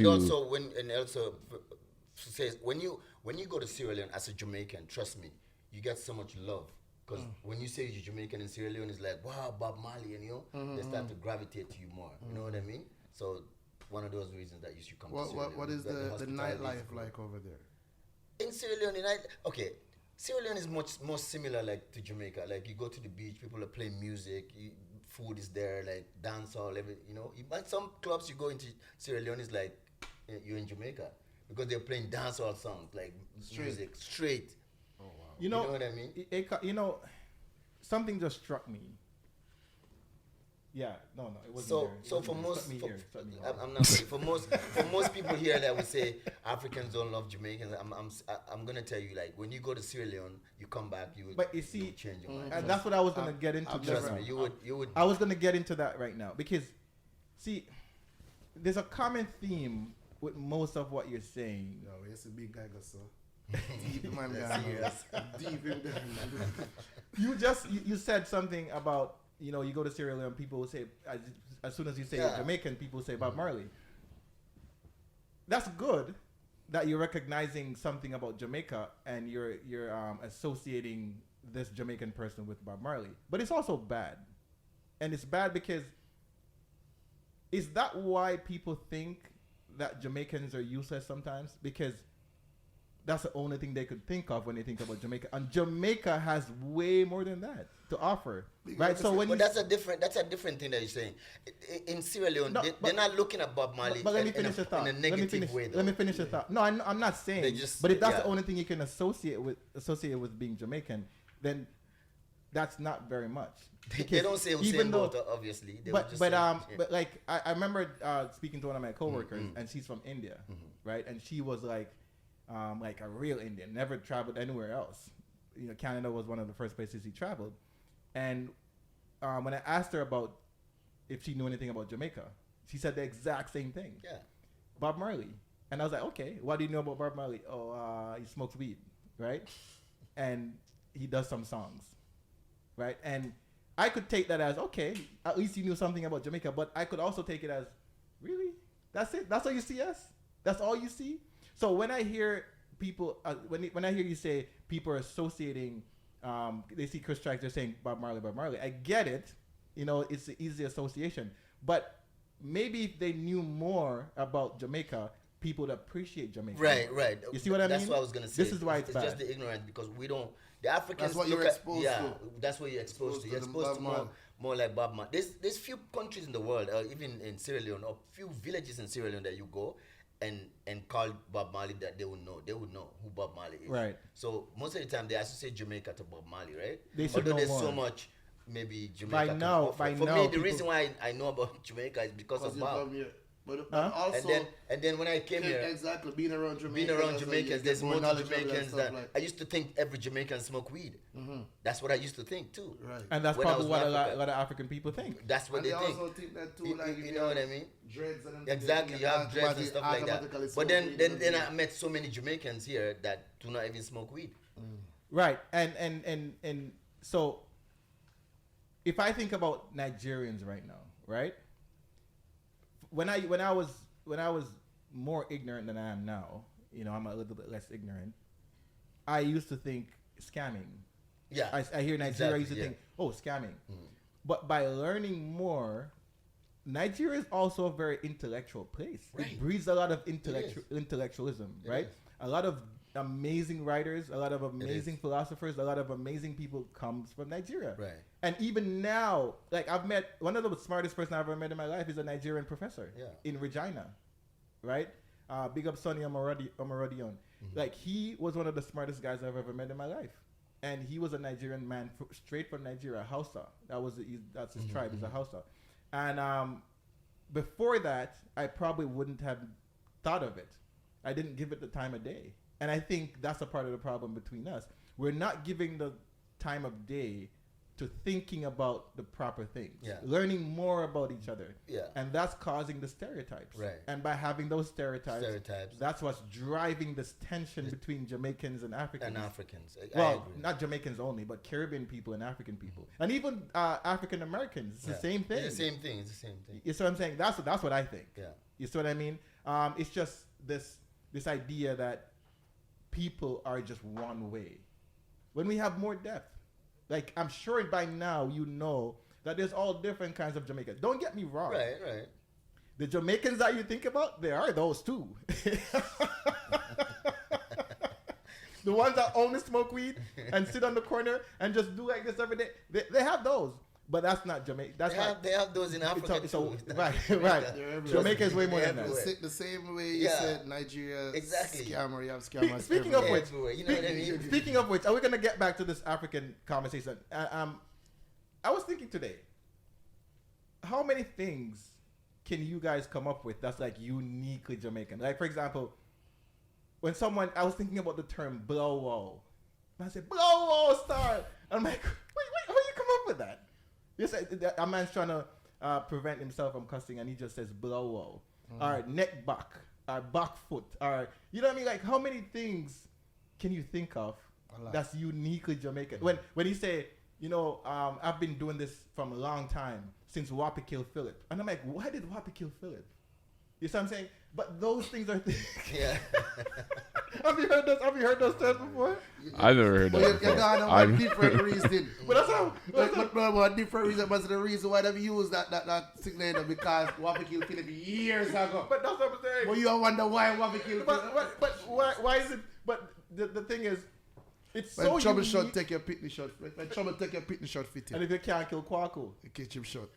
And also says when you go to Sierra Leone as a Jamaican, trust me, you get so much love. Because when you say you're Jamaican in Sierra Leone, it's like, wow, Bob Marley, and they start to gravitate to you more. You know what I mean? So one of those reasons that you should come to Sierra Leone. What is the hospitality nightlife is good. like over there? In Sierra Leone, Sierra Leone is much more similar like to Jamaica. Like you go to the beach, people are playing music, food is there, like dance hall, some clubs you go into Sierra Leone is like you're in Jamaica because they're playing dance hall songs, like music straight. Oh wow. You know what I mean? Something just struck me. Yeah, no, it wasn't So there. It wasn't for there. most, Struck me for, here, struck me I'm not saying for most people here that would say Africans don't love Jamaicans. I'm gonna tell you, like when you go to Sierra Leone, you come back, you would. But you see, would change your mind. and that's what I was gonna get into. I've just Trust now. me, you would. I was gonna get into that right now because, see, there's a common theme with most of what you're saying. Yo, it's a big guy, so deep man guy. Deep in there. You said something about you go to Sierra Leone, people will say as soon as you say Jamaican, people say Bob Marley. That's good that you're recognizing something about Jamaica and you're associating this Jamaican person with Bob Marley, but it's also bad, and it's bad because is that why people think that Jamaicans are useless sometimes? Because that's the only thing they could think of when they think about Jamaica, and Jamaica has way more than that to offer, right? So when that's a different thing that you're saying. In Sierra Leone, they're not looking at Bob Marley but let me finish the thought. in a negative way. Let me finish the thought. No, I'm not saying. But if that's the only thing you can associate with being Jamaican, then that's not very much. They don't say Usain Bolt, obviously. But like I remember speaking to one of my coworkers, and she's from India, right? And she was like a real Indian, never traveled anywhere else. Canada was one of the first places he traveled. And when I asked her about if she knew anything about Jamaica, she said the exact same thing. Yeah. Bob Marley. And I was like, okay, what do you know about Bob Marley? Oh, he smokes weed, right? And he does some songs, right? And I could take that as, okay, at least you knew something about Jamaica. But I could also take it as, really? That's it? That's all you see us? That's all you see? So when I hear people, when I hear you say people are associating, they see Chris Strikes, they're saying Bob Marley. I get it. It's an easy association. But maybe if they knew more about Jamaica, people would appreciate Jamaica. Right. You see what I mean? That's what I was going to say. This is why it's bad. just the ignorance because we don't. The Africans. That's what you're exposed to. That's what you're exposed to. You're exposed to more like Bob Marley. There's few countries in the world, even in Sierra Leone, or few villages in Sierra Leone that you go and call Bob Marley that they would know. They would know who Bob Marley is. Right. So most of the time they associate Jamaica to Bob Marley, right? They should know there's more. so much. Maybe Jamaica. By now, For me, the reason why I know about Jamaica is because of Bob. But Huh? also, And then when I came here, exactly being around Jamaicans, Jamaicans, there's more Jamaicans that like. I used to think every Jamaican smoke weed. That's what I used to think too. Right. And that's When I probably was what in a Africa. lot of African people think. That's what And they they think. also think that too, You- like you know what I mean? Dreads and Exactly, you have dreads and stuff like that. automatically But smoke then weed. I met so many Jamaicans here that do not even smoke weed. Right. And so if I think about Nigerians right now, right? When I was more ignorant than I am now, I'm a little bit less ignorant. I used to think scamming. Yeah. I hear Nigeria, I used to yeah. think, oh, scamming. But by learning more Nigeria is also a very intellectual place. Right. It breeds a lot of is. intellectualism, It right? is. A lot of amazing writers, a lot of amazing is. philosophers, a lot of amazing people comes from Nigeria. Right. And even now, like I've met one of the smartest person I've ever met in my life is a Nigerian professor in Regina, right? Big up Sonny Omarodion. Like he was one of the smartest guys I've ever met in my life. And he was a Nigerian man straight from Nigeria, Hausa. That's his tribe, he's a Hausa. And before that, I probably wouldn't have thought of it. I didn't give it the time of day. And I think that's a part of the problem between us. We're not giving the time of day to thinking about the proper things, learning more about each other. Yeah. And that's causing the stereotypes. Right. And by having those stereotypes, that's what's driving this tension between Jamaicans and Africans. Well, not Jamaicans only, but Caribbean people and African people. And even African Americans. It's the same thing. It's the same thing. You see what I'm saying? That's what I think. Yeah. You see what I mean? It's just this idea that people are just one way. When we have more depth. Like, I'm sure by now you know that there's all different kinds of Jamaicans. Don't get me wrong. Right. The Jamaicans that you think about, there are those too. The ones that only smoke weed and sit on the corner and just do like this every day. They have those. But that's not Jamaica. They have those in Africa too. Right. Jamaica is way more than that. The same way you said Nigeria scammer, you have scammers. Speaking of which, you know what I mean? Speaking of which, are we gonna get back to this African conversation? I was thinking today, how many things can you guys come up with that's like uniquely Jamaican? Like for example, I was thinking about the term blow-o. And I said, blow-o star. And I'm like, wait, how you come up with that? Yes, a man's trying to prevent himself from cussing, and he just says blow-o, or neck back, or back foot, or you know what I mean? Like, how many things can you think of that's uniquely Jamaican? When he say, I've been doing this from a long time since Whopper killed Philip, and I'm like, why did Whopper kill Philip? You see what I'm saying? But those things are things. Yeah. Have you heard those terms before? I've never heard that. You're gone on different reason. But that's how. But different reason. But the reason why they've used that signal because Whopper killed Philip years ago. But that's what I'm saying. But you wonder why Whopper killed Philip. But why is it? But the thing is, it's when so trouble shot, take your pitney shot. When trouble take your pitney shot, fit him. And if you can't kill Kwaku, you catch him shot.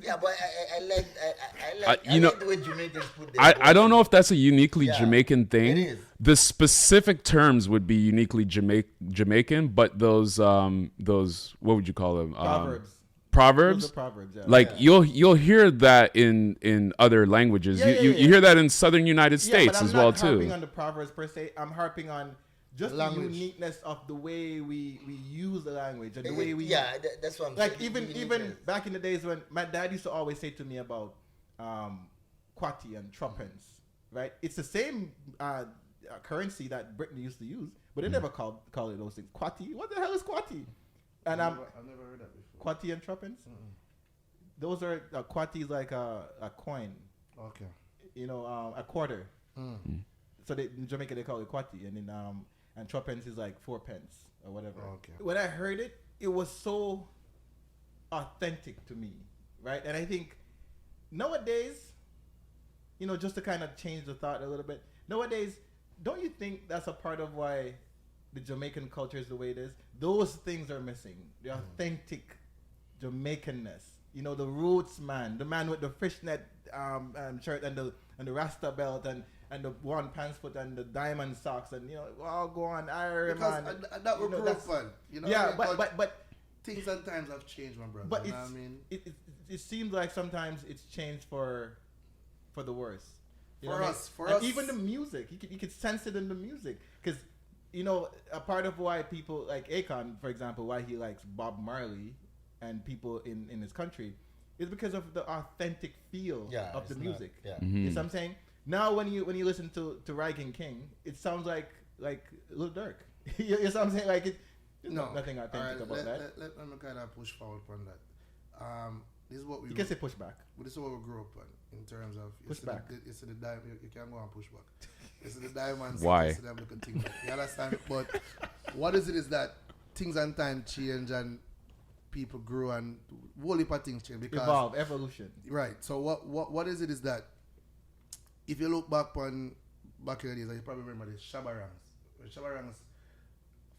Yeah, but I like the way Jamaicans put their I don't know if that's a uniquely Jamaican thing. It is. The specific terms would be uniquely Jamaican, but those what would you call them? Proverbs. Those are proverbs. Yeah. Like you'll hear that in other languages. You hear that in southern United States as well too. I'm not harping on the proverbs per se. I'm harping on just the uniqueness of the way we use the language and the way we that's what I'm like saying. even back in the days when my dad used to always say to me about kwati and tuppence, right? It's the same currency that Britain used to use, but they never call it those things. Kwati, what the hell is kwati? And I've never heard that before. Kwati and tuppence. Those are kwati is like a coin. Okay. A quarter. So in Jamaica they call it kwati, and then and tuppence is like 4 pence or whatever. Okay. When I heard it, it was so authentic to me, right? And I think nowadays, just to kind of change the thought a little bit, nowadays, don't you think that's a part of why the Jamaican culture is the way it is? Those things are missing. The authentic Jamaicanness. The roots man, the man with the fishnet shirt and the Rasta belt and the one pants foot and the diamond socks and all go on Iron Man. That would grow fun. But things and times have changed, my brother. But I mean, it seems like sometimes it's changed for the worse. For us, even the music, you could sense it in the music because a part of why people like Akon, for example, why he likes Bob Marley and people in his country is because of the authentic feel of the music. You know what I'm saying? Now when you listen to Riken King, it sounds like Lil Durk. You know what I'm saying? Like nothing authentic about that. Let me kind of push forward on that. This is what we. You can say push back. But this is what we grew up on in terms of push back. It's the diamond. You can't go and push back. It's the diamonds. Why? You understand? But what is it is that things and time change and people grew and whole heap of things changed because Evolve, evolution. right. So what is it is that if you look back in the days, you probably remember the Shabarangs. When Shabarangs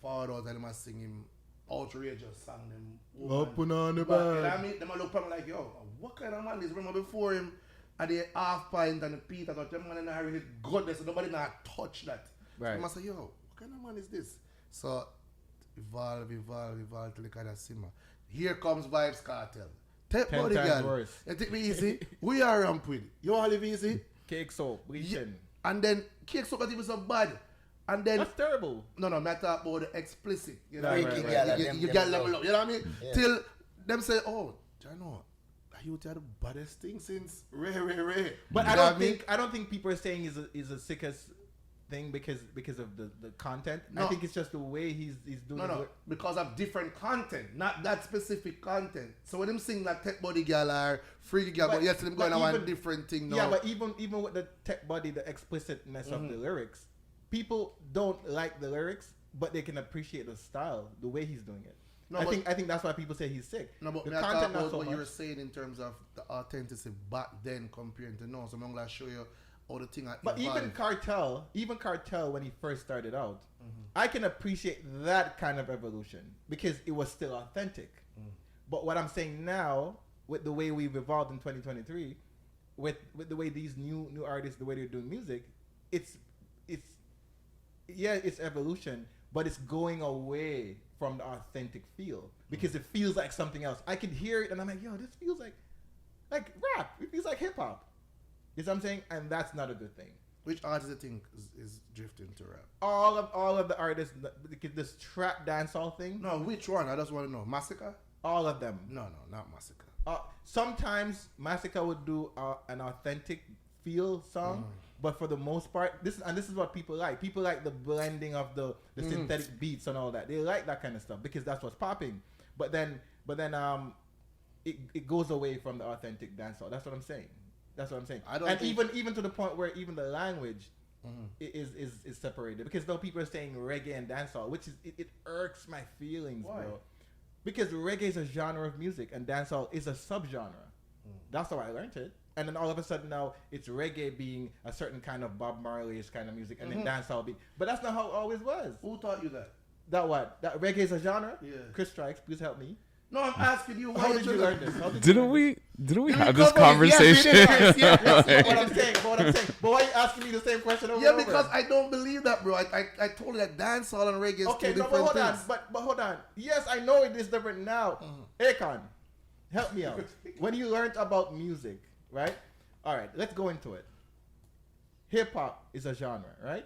forward out and they must sing him outrageous song them. Up and on the But, you know bed. what I mean? They might look at me like, yo, what kind of man is? Remember before him at the half pint and the Peter, that them man in a really good there, so nobody not touch that. Right. So I must say, yo, what kind of man is this? So evolve till the kind of simmer. Here comes Vibes Cartel. Take 10 body times girl. worse. You take me easy. We are ramp with. You all live easy. Cake soap, bleaching. And then cake so even so bad. And then That's terrible. no, I talk about the explicit. You know, Right, you, right, you, right. you Them get level level up. You know what I mean? Yeah. Till them say, oh, Jano, you are the baddest thing since Ray. But You I know don't what mean? think I don't think people are saying is the sickest thing because of the content. I No. think it's just the way he's doing No, it. because of different content, not that specific content. So when them sing like Tech Body Girl or Freaky Girl, but yes, them going on one different thing now. Yeah, but even with the tech body, the explicitness of the lyrics, people don't like the lyrics, but they can appreciate the style, the way he's doing it. No, I but- think that's why people say he's sick. No, but the me I talk not about so what you were much. saying in terms of the authenticity back then compared to now. So I'm going to show you all the thing. But even Cartel when he first started out, I can appreciate that kind of evolution because it was still authentic. But what I'm saying now, with the way we've evolved in 2023, with the way these new artists, the way they're doing music, it's evolution, but it's going away from the authentic feel because it feels like something else. I can hear it and I'm like, yo, this feels like rap. It feels like hip hop. You know what I'm saying? And that's not a good thing. Which artist do you think is drifting to rap? All of the artists, this trap dancehall thing, No, which one? I just want to know. Massacre? all of them. No, not Massacre. Sometimes Massacre would do an authentic feel song, but for the most part, this is what people like. People like the blending of the synthetic beats and all that. They like that kind of stuff because that's what's popping. But then it goes away from the authentic dancehall. That's what I'm saying. I don't and think- even to the point where even the language is separated because though people are saying reggae and dancehall, which is it irks my feelings, Why? bro. Because reggae is a genre of music and dancehall is a subgenre. That's how I learned it. And then all of a sudden now it's reggae being a certain kind of Bob Marley-ish kind of music, and then dancehall being. But that's not how it always was. Who taught you that? That what? That reggae is a genre? Yeah. Chris Strikes, please help me. No, I'm asking you. How did you learn this? Didn't we have this Yes, conversation? yes, yes. But what I'm saying. But why are you asking me the same question over Yeah, and over? because I don't believe that, bro. I told you that dancehall and reggae is Okay, two no, but different hold on. things. But hold on. Yes, I know it is different now. Akon, help me out. When you learned about music, right? All right, let's go into it. Hip hop is a genre, right?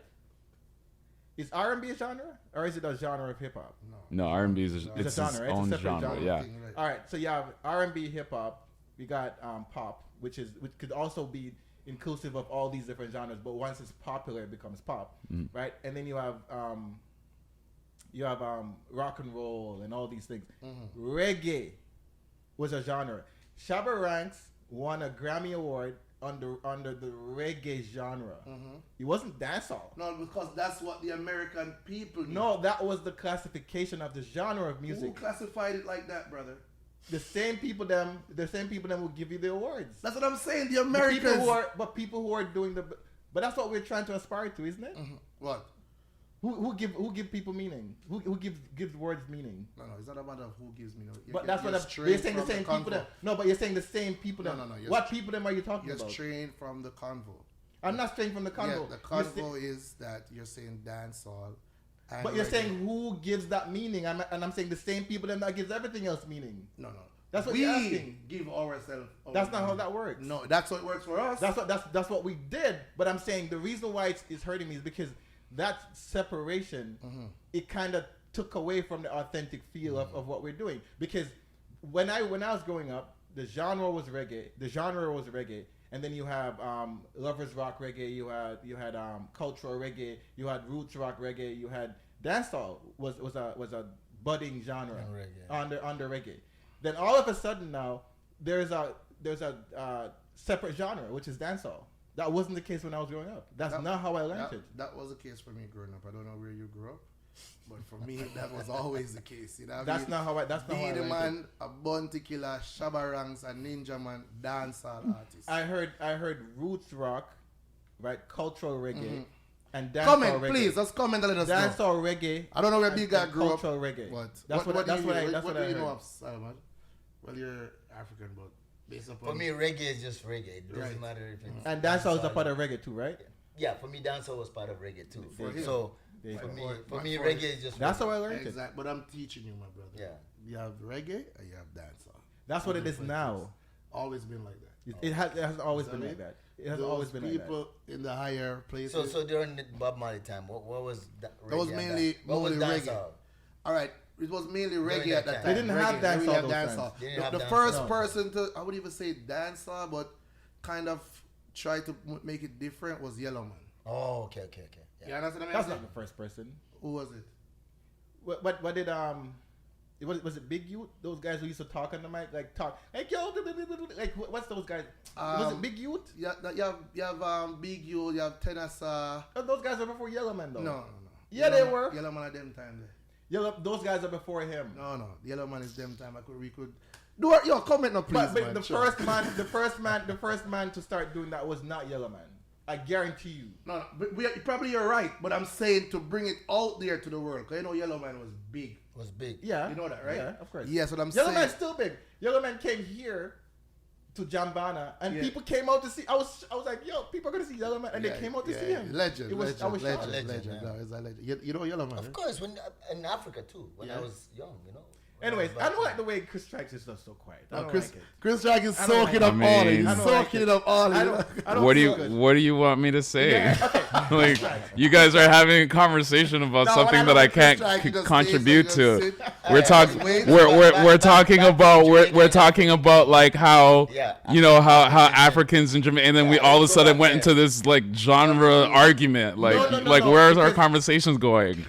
Is R&B a genre, or is it a genre of hip hop? No, R&B is It's its a genre, right? It's a own separate genre. genre. Yeah. Thing, right. All right, so you have R&B, hip hop. We got pop, which could also be inclusive of all these different genres. But once it's popular, it becomes pop, right? And then you have rock and roll and all these things. Reggae was a genre. Shabba Ranks won a Grammy Award under the reggae genre. It wasn't dancehall. No, because that's what the American people do. No, that was the classification of the genre of Who music. classified it like that, brother? The same people them will give you the awards. That's what I'm saying. The The Americans. people who are doing but that's what we're trying to aspire to, isn't it? What? Who give people meaning? Who gives words meaning? No, it's not a matter of who gives me. No. But that's what you're saying. The same people. But you're saying the same people. No, them. no, you're What people them are you talking You're about? straying from the convo. I'm not straying from the convo. Yeah, the convo is that you're saying dancehall. And But you're reggae. saying who gives that meaning? I'm saying the same people them that gives everything else meaning. No. That's what we you're asking. give ourselves. That's not how that works. No, that's how it works for us. That's what we did. But I'm saying the reason why it's hurting me is because that separation, it kind of took away from the authentic feel of what we're doing. Because when I was growing up, the genre was reggae. And then you have lovers rock reggae, you had cultural reggae, you had roots rock reggae, you had dancehall was a budding genre under reggae. Then all of a sudden now there's a separate genre which is dancehall. That wasn't the case when I was growing up. That's not how I learned it. That was the case for me growing up. I don't know where you grew up. But for me, that was always the case. You know what I That's mean? not how I. That's not how I Be the like man, it. a Bounty Killer, Shabba Ranks, a Ninja Man, dancehall artist. I heard roots rock, right? Cultural reggae, and dancehall Comment, reggae. please. Just comment and let us know. Dancehall reggae. I don't know where and- Big Guy and grew up. cultural reggae. But That's what I you know heard. of Salman? Well, you're African, but based upon... For me, reggae is just reggae. It doesn't Right. matter if it's... And dancehall is a part of reggae too, right? Yeah, for me, dancehall was part of reggae too. For him. So, There you for go. me, For- for me, for- reggae is just That's reggae. how I learned it. Exactly. But I'm teaching you, my brother. Yeah. You have reggae and you have dancehall. That's what it is now. Always been like that. It has always Is been that like it? that. It has Those always been like that. people in the higher places. So during the Bob Marley time, what was that? That was reggae and mainly- what was mainly reggae. dancehall? All right, it was mainly reggae that at that time. time. They didn't have Reggae, dancehall really had those times. dancehall. They didn't have The dancehall. first No. person to, I would even say dancehall, but kind of try to make it different was Yellow Man. Oh, okay. You Yeah. understand what I That's mean? not the first person. Who was it? What did was it Big Youth? Those guys who used to talk on the mic, like talk, like yo, like what's those guys? Was it Big Youth? You have Big U, you have Tenasa. Oh, those guys are before Yellow Man though. No. Yeah, they were. Yellow Man at them time there. Those guys are before him. No. Yellow Man is them time. We could do it. Yo, comment now, please. But man. the Sure. first man to start doing that was not Yellow Man. I guarantee you. No, but probably you're right. But I'm saying to bring it out there to the world, because you know Yellow Man was big. Was big. Yeah. You know that, right? Yeah, of course. Yes, what I'm Yellow saying. Man's still big. Yellow Man came here to Jambana, and Yeah. people came out to see. I was like, yo, people are gonna see Yellow Man, and Yeah, they came out to yeah, see him. Legend, It was, legend, I was shocked. legend. Legend, yeah. No, it's a legend. You know Yellow Man, Of right? course, when in Africa too, when I Yeah. was young, you know. Anyways, When I was don't back like the way Chris Strikes is just so quiet. I No, don't Chris, like it. Chris Jack is I don't like soaking it. up I all of it. mean- He's I don't like soaking it. it up all I of don't. it. I don't What do feel good. you What do you want me to say? Yeah, okay. Like you guys are having a conversation about No, something I that don't I think can't Chris Jack, you just contribute stay, so you to. just sit. We're talking. wait. We're talking about we're talking about like how Yeah. you know how Africans in Jamaica, and then we Yeah, all of a let's go sudden back went there. into this like genre argument. Like no, where's our because- conversations going?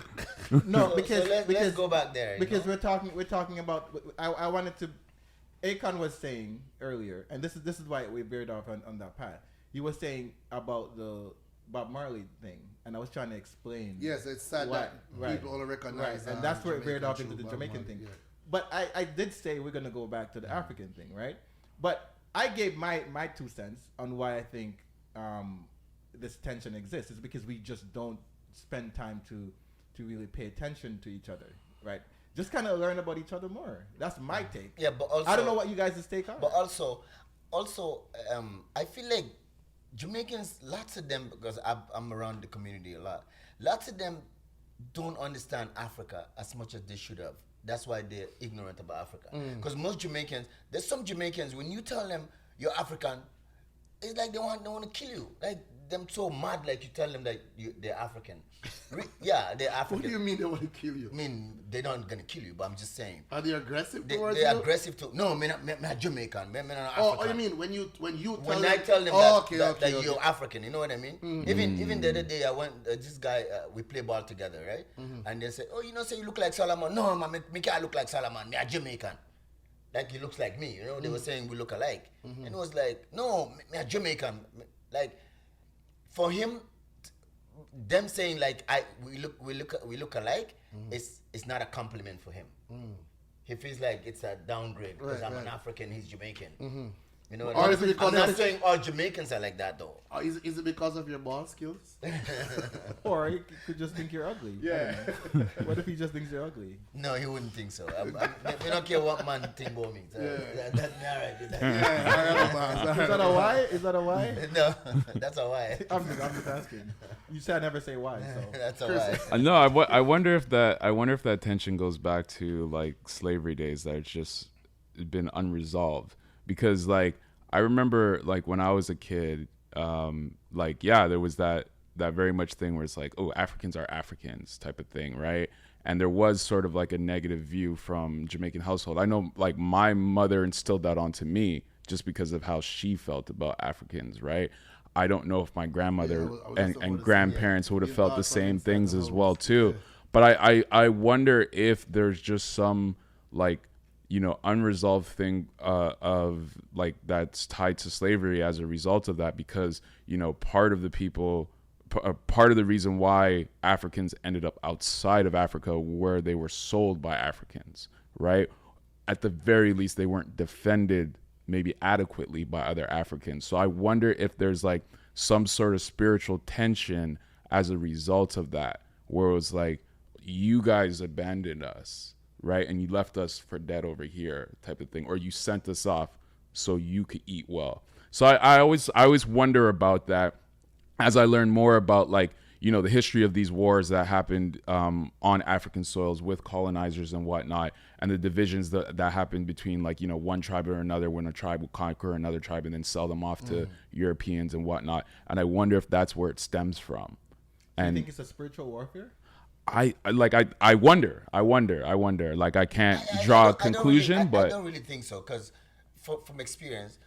No, So because let's go back there. you because know? we're talking about. I wanted to. Akon was saying earlier, and this is why we veered off on that path. He was saying about the Bob Marley thing, and I was trying to explain. Yes, it's sad Why- that right. people only recognize. Right, and that's where it veered Jamaican off into true the Bob Jamaican Marley, thing. yeah. But I did say we're gonna go back to the African thing, right? But I gave my 2 cents on why I think this tension exists. Is because we just don't spend time to really pay attention to each other, right? Just kind of learn about each other more. That's my take. Yeah, but also I don't know what you guys' take are. But also, I feel like Jamaicans, lots of them, because I'm around the community a lot, lots of them don't understand Africa as much as they should have. That's why they're ignorant about Africa. Because most Jamaicans, there's some Jamaicans, when you tell them you're African, it's like they want to kill you. Like them so mad, like you tell them that they're African. Yeah, they're African. What do you mean they want to kill you? I mean, they're not gonna kill you, but I'm just saying. Are they aggressive They, towards they're you? aggressive too. No, me not Jamaican. Me not Oh, African. you mean when you tell When them? I tell them Oh, that you're African, you know what I mean? Even the other day, I went, this guy, we play ball together, right? And they said, oh, you know, say you look like Solomon. No, man, me can't look like Solomon. Me a Jamaican. Like he looks like me, you know? They were saying we look alike. And it was like, no, me a Jamaican. Like, for him, them saying like we look alike, it's not a compliment for him. He feels like it's a downgrade because I'm an African, he's Jamaican. You know, Or is it because I'm not of- saying all Jamaicans are like that though. Is it because of your ball skills? Or he could just think you're ugly. Yeah. I don't know. What if he just thinks you're ugly? No, he wouldn't think so. We don't care what man think about me. So Yeah. that's all right. Yeah, all right, boss, all Is right. that a why? Is that a why? No, that's a why. I'm just asking. You said I never say why, so. That's a why. No, I wonder if that tension goes back to like slavery days that it's just been unresolved, because like I remember like when I was a kid, like yeah, there was that very much thing where it's like, oh, Africans are Africans type of thing, right? And there was sort of like a negative view from Jamaican household. I know like my mother instilled that onto me just because of how she felt about Africans, right? I don't know if my grandmother Yeah, I was just and about to say, grandparents yeah, would have you felt thought the from same inside things the as house, well too. yeah. But I wonder if there's just some like, you know, unresolved thing of like that's tied to slavery as a result of that, because, you know, part of part of the reason why Africans ended up outside of Africa, where they were sold by Africans, right? At the very least, they weren't defended maybe adequately by other Africans. So I wonder if there's like some sort of spiritual tension as a result of that, where it was like, you guys abandoned us, right? And you left us for dead over here type of thing, or you sent us off so you could eat well. So I always wonder about that as I learn more about, like, you know, the history of these wars that happened on African soils with colonizers and whatnot, and the divisions that happened between, like, you know, one tribe or another, when a tribe would conquer another tribe and then sell them off to Europeans and whatnot. And I wonder if that's where it stems from. And you think it's a spiritual warfare? I wonder. Like, I can't draw a conclusion, but I don't really think so, because from experience,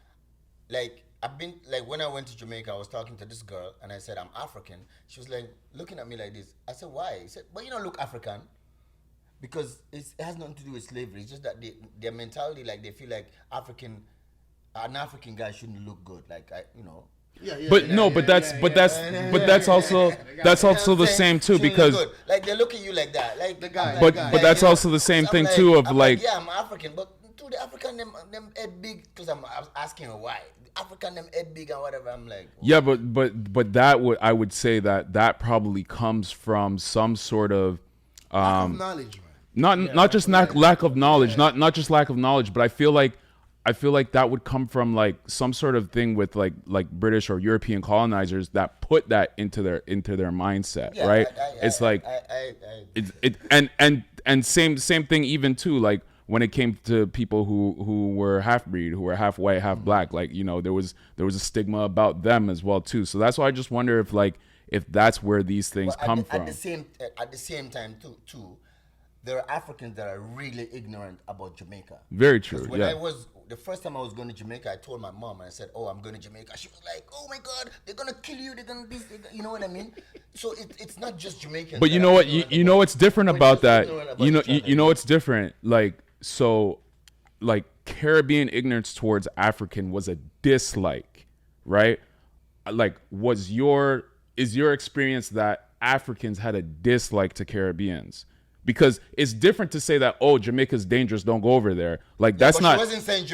like, I've been, like, when I went to Jamaica, I was talking to this girl and I said, I'm African. She was like looking at me like this. I said, why? He said, but you don't look African, because it has nothing to do with slavery. It's just that their mentality, like, they feel like an African guy shouldn't look good. Like, that's also the same too, because like, they look at you like that, like the guy. But that's also the same thing too of like, yeah, I'm African, but to the African them head big, because I was asking her why. African them head big and whatever. I'm like, oh. Yeah, but that I would say that probably comes from some sort of lack of knowledge, man. not just lack of knowledge, not just lack of knowledge, but I feel like that would come from like some sort of thing with like British or European colonizers that put that into their mindset, Yeah, right? And same thing even too, like when it came to people who were half breed, who were half white, half black, like, you know, there was a stigma about them as well too. So that's why I just wonder if that's where these things come from. At the same time too, there are Africans that are really ignorant about Jamaica. Very true. When yeah. the first time I was going to Jamaica, I told my mom, and I said, oh, I'm going to Jamaica. She was like, oh my God, they're going to kill you. They're going to this, you know what I mean? So it's not just Jamaicans. But you know what? You know what's different about that? You know what's different? Like, so, like, Caribbean ignorance towards African was a dislike, right? Like, is your experience that Africans had a dislike to Caribbeans? Because it's different to say that, oh, Jamaica's dangerous, don't go over there. Like, that's not. She wasn't saying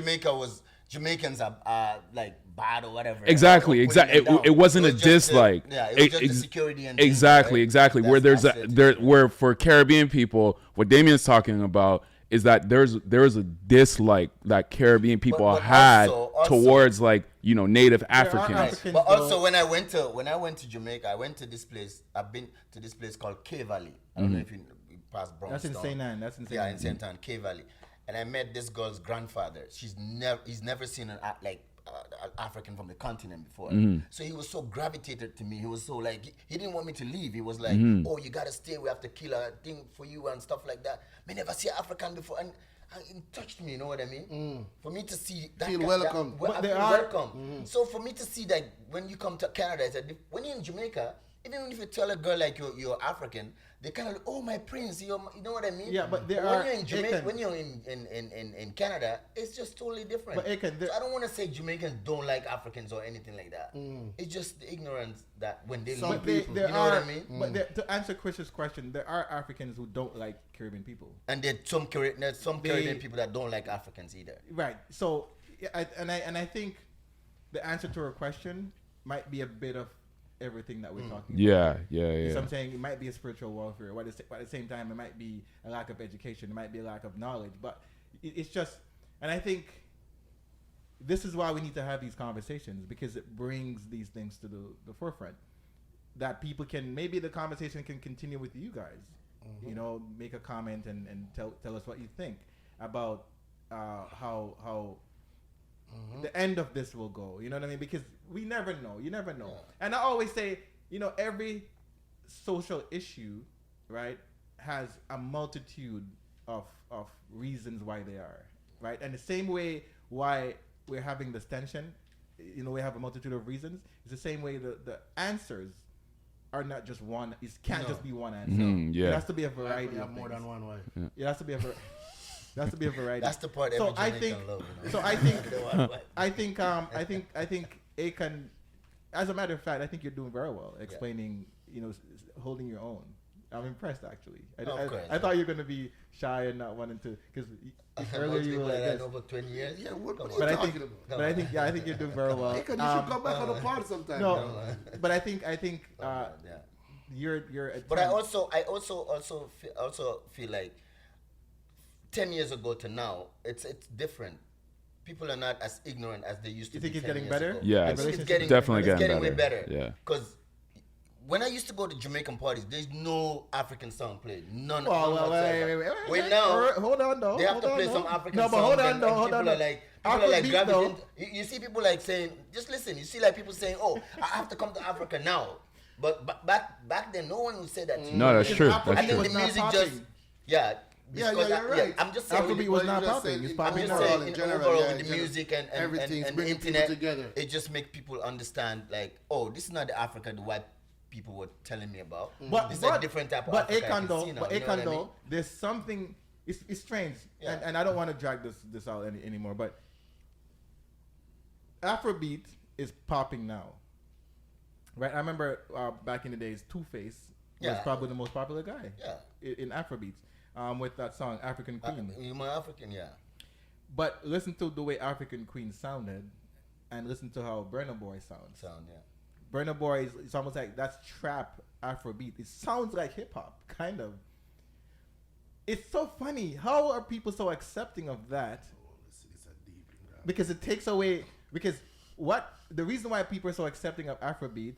Jamaicans are like bad or whatever. Exactly. It wasn't a dislike. It was just the security and exactly. Things, right? Where where for Caribbean people, what Damien's talking about is that there's a dislike that Caribbean people had towards, like, you know, native Africans. But also when I went to Jamaica, I went to this place. I've been to this place called K Valley. I don't know if you past Bronx. That's insane. Yeah, in St. Ann, K Valley. And I met this girl's grandfather. He's never seen an African from the continent before. So he was so gravitated to me. He was so like, he didn't want me to leave. He was like, oh, you gotta stay. We have to kill a thing for you and stuff like that. I never see an African before, and it touched me. You know what I mean? For me to see that, feel welcome. I feel welcome. So for me to see that when you come to Canada, I said, when you're in Jamaica, even if you tell a girl like you're African, they kind of like, oh, my prince, you know what I mean? Yeah, but when you're in Jamaica, when you're in Canada, it's just totally different. But Akon, so I don't want to say Jamaicans don't like Africans or anything like that. It's just the ignorance that when they Some leave, people, you know what I mean? But to answer Chris's question, there are Africans who don't like Caribbean people, and there's some Caribbean people that don't like Africans either. Right. So, I think the answer to her question might be a bit of everything that we're talking about. Yeah. So I'm saying it might be a spiritual warfare, but at the same time, it might be a lack of education, it might be a lack of knowledge. But it's just, and I think this is why we need to have these conversations, because it brings these things to the forefront. That people can, maybe the conversation can continue with you guys. You know, make a comment and tell us what you think about how the end of this will go. You know what I mean? Because we never know. You never know. Yeah. And I always say, you know, every social issue, right, has a multitude of reasons why they are, right? And the same way why we're having this tension, you know, we have a multitude of reasons. It's the same way the answers are not just one. It can't just be one answer. It has to be a variety. Have more than one way. It has to be a variety. That's to be a variety. That's the part I think. I think Akon. as a matter of fact, I think you're doing very well explaining, holding your own. I'm impressed, actually. I thought you were going to be shy and not wanting to, because earlier you were like this. Over 20 years. Yeah, what are you But talking about? I think you're doing very well. Hey, you should come back on the pod sometime. No, but I think you're. But I also feel like 10 years ago to now, it's different. People are not as ignorant as they used to be. You think it's 10 getting years better? ago. Yeah, it's definitely getting way better. better. Yeah. Because when I used to go to Jamaican parties, there's no African song played. None. Well, wait, now, hold on, though. they have to play some African songs. No, but hold on, and though. Hold people on. are like, gravitating. You see people like saying, just listen. You see like people saying, oh, I have to come to Africa now. But back then, no one would say that to you. No, that's true. I think the music just, Yeah, you're right. I'm just saying. Afrobeat was not popping. It's I'm popping just now. saying, overall, with the music and everything's the bringing people internet, together. it just makes people understand, like, oh, this is not the Africa the white people were telling me about. This is a different type of Africa. Akon though, there's something. It's strange, and I don't want to drag this out anymore. But Afrobeat is popping now, right? I remember back in the days, D.O.Ph was probably the most popular guy in Afrobeats. With that song African Queen. You're my African, yeah. But listen to the way African Queen sounded, and listen to how Burna Boy sounds. Burna Boy it's almost like that's trap Afrobeat. It sounds like hip hop, kind of. It's so funny. How are people so accepting of that? Because it takes away. Because the reason why people are so accepting of Afrobeat,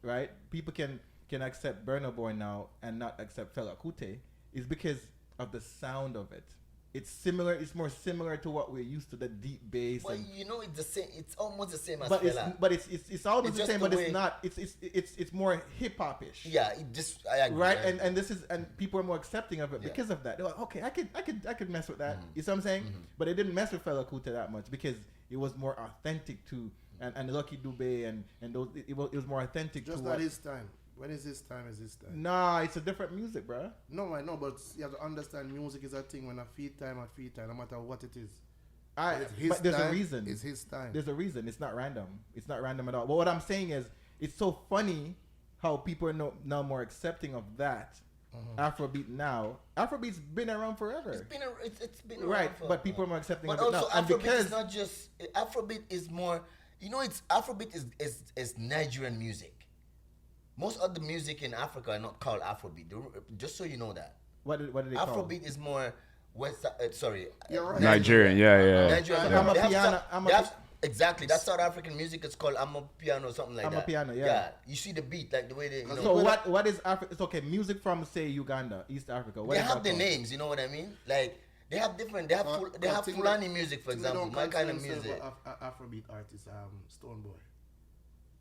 right? People can accept Burna Boy now and not accept Fela Kuti, is because of the sound of it. It's similar. It's more similar to what we're used to, the deep bass. Well, it's the same. It's almost the same as but Fela. It's almost the just same, the but way- it's not. It's more hip hop ish. Yeah, I agree. Right, I agree. and this is people are more accepting of it because of that. They're like, okay, I could mess with that. You see what I'm saying? But it didn't mess with Fela Kuti that much because it was more authentic to and Lucky Dube and those. It was more authentic. Just to not his time. When is his time? Is his time? Nah, it's a different music, bro. No, I know, but you have to understand music is a thing. When I feed time, no matter what it is. But there's a reason. It's his time. There's a reason. It's not random. It's not random at all. But what I'm saying is, it's so funny how people are now more accepting of that. Afrobeat now. Afrobeat's been around forever. It's been right, around for, but people are more accepting But of it also, now. And Afrobeat because is not just Afrobeat is more. It's Afrobeat is Nigerian music. Most of the music in Africa are not called Afrobeat. Just so you know that. what did they call it? Afrobeat is more West. Sorry, You're right. Nigerian, yeah. Nigerian. I'm a They have piano. some- exactly. That South African music is called Amapiano or something like that. Amapiano, yeah. Yeah. You see the beat, like the way they. So what is Africa? It's okay. Music from say Uganda, East Africa. What They is have that the called? names. You know what I mean? Like they have different. They have Fulani music, for example. My kind of music. Afrobeat artist, Stoneboy.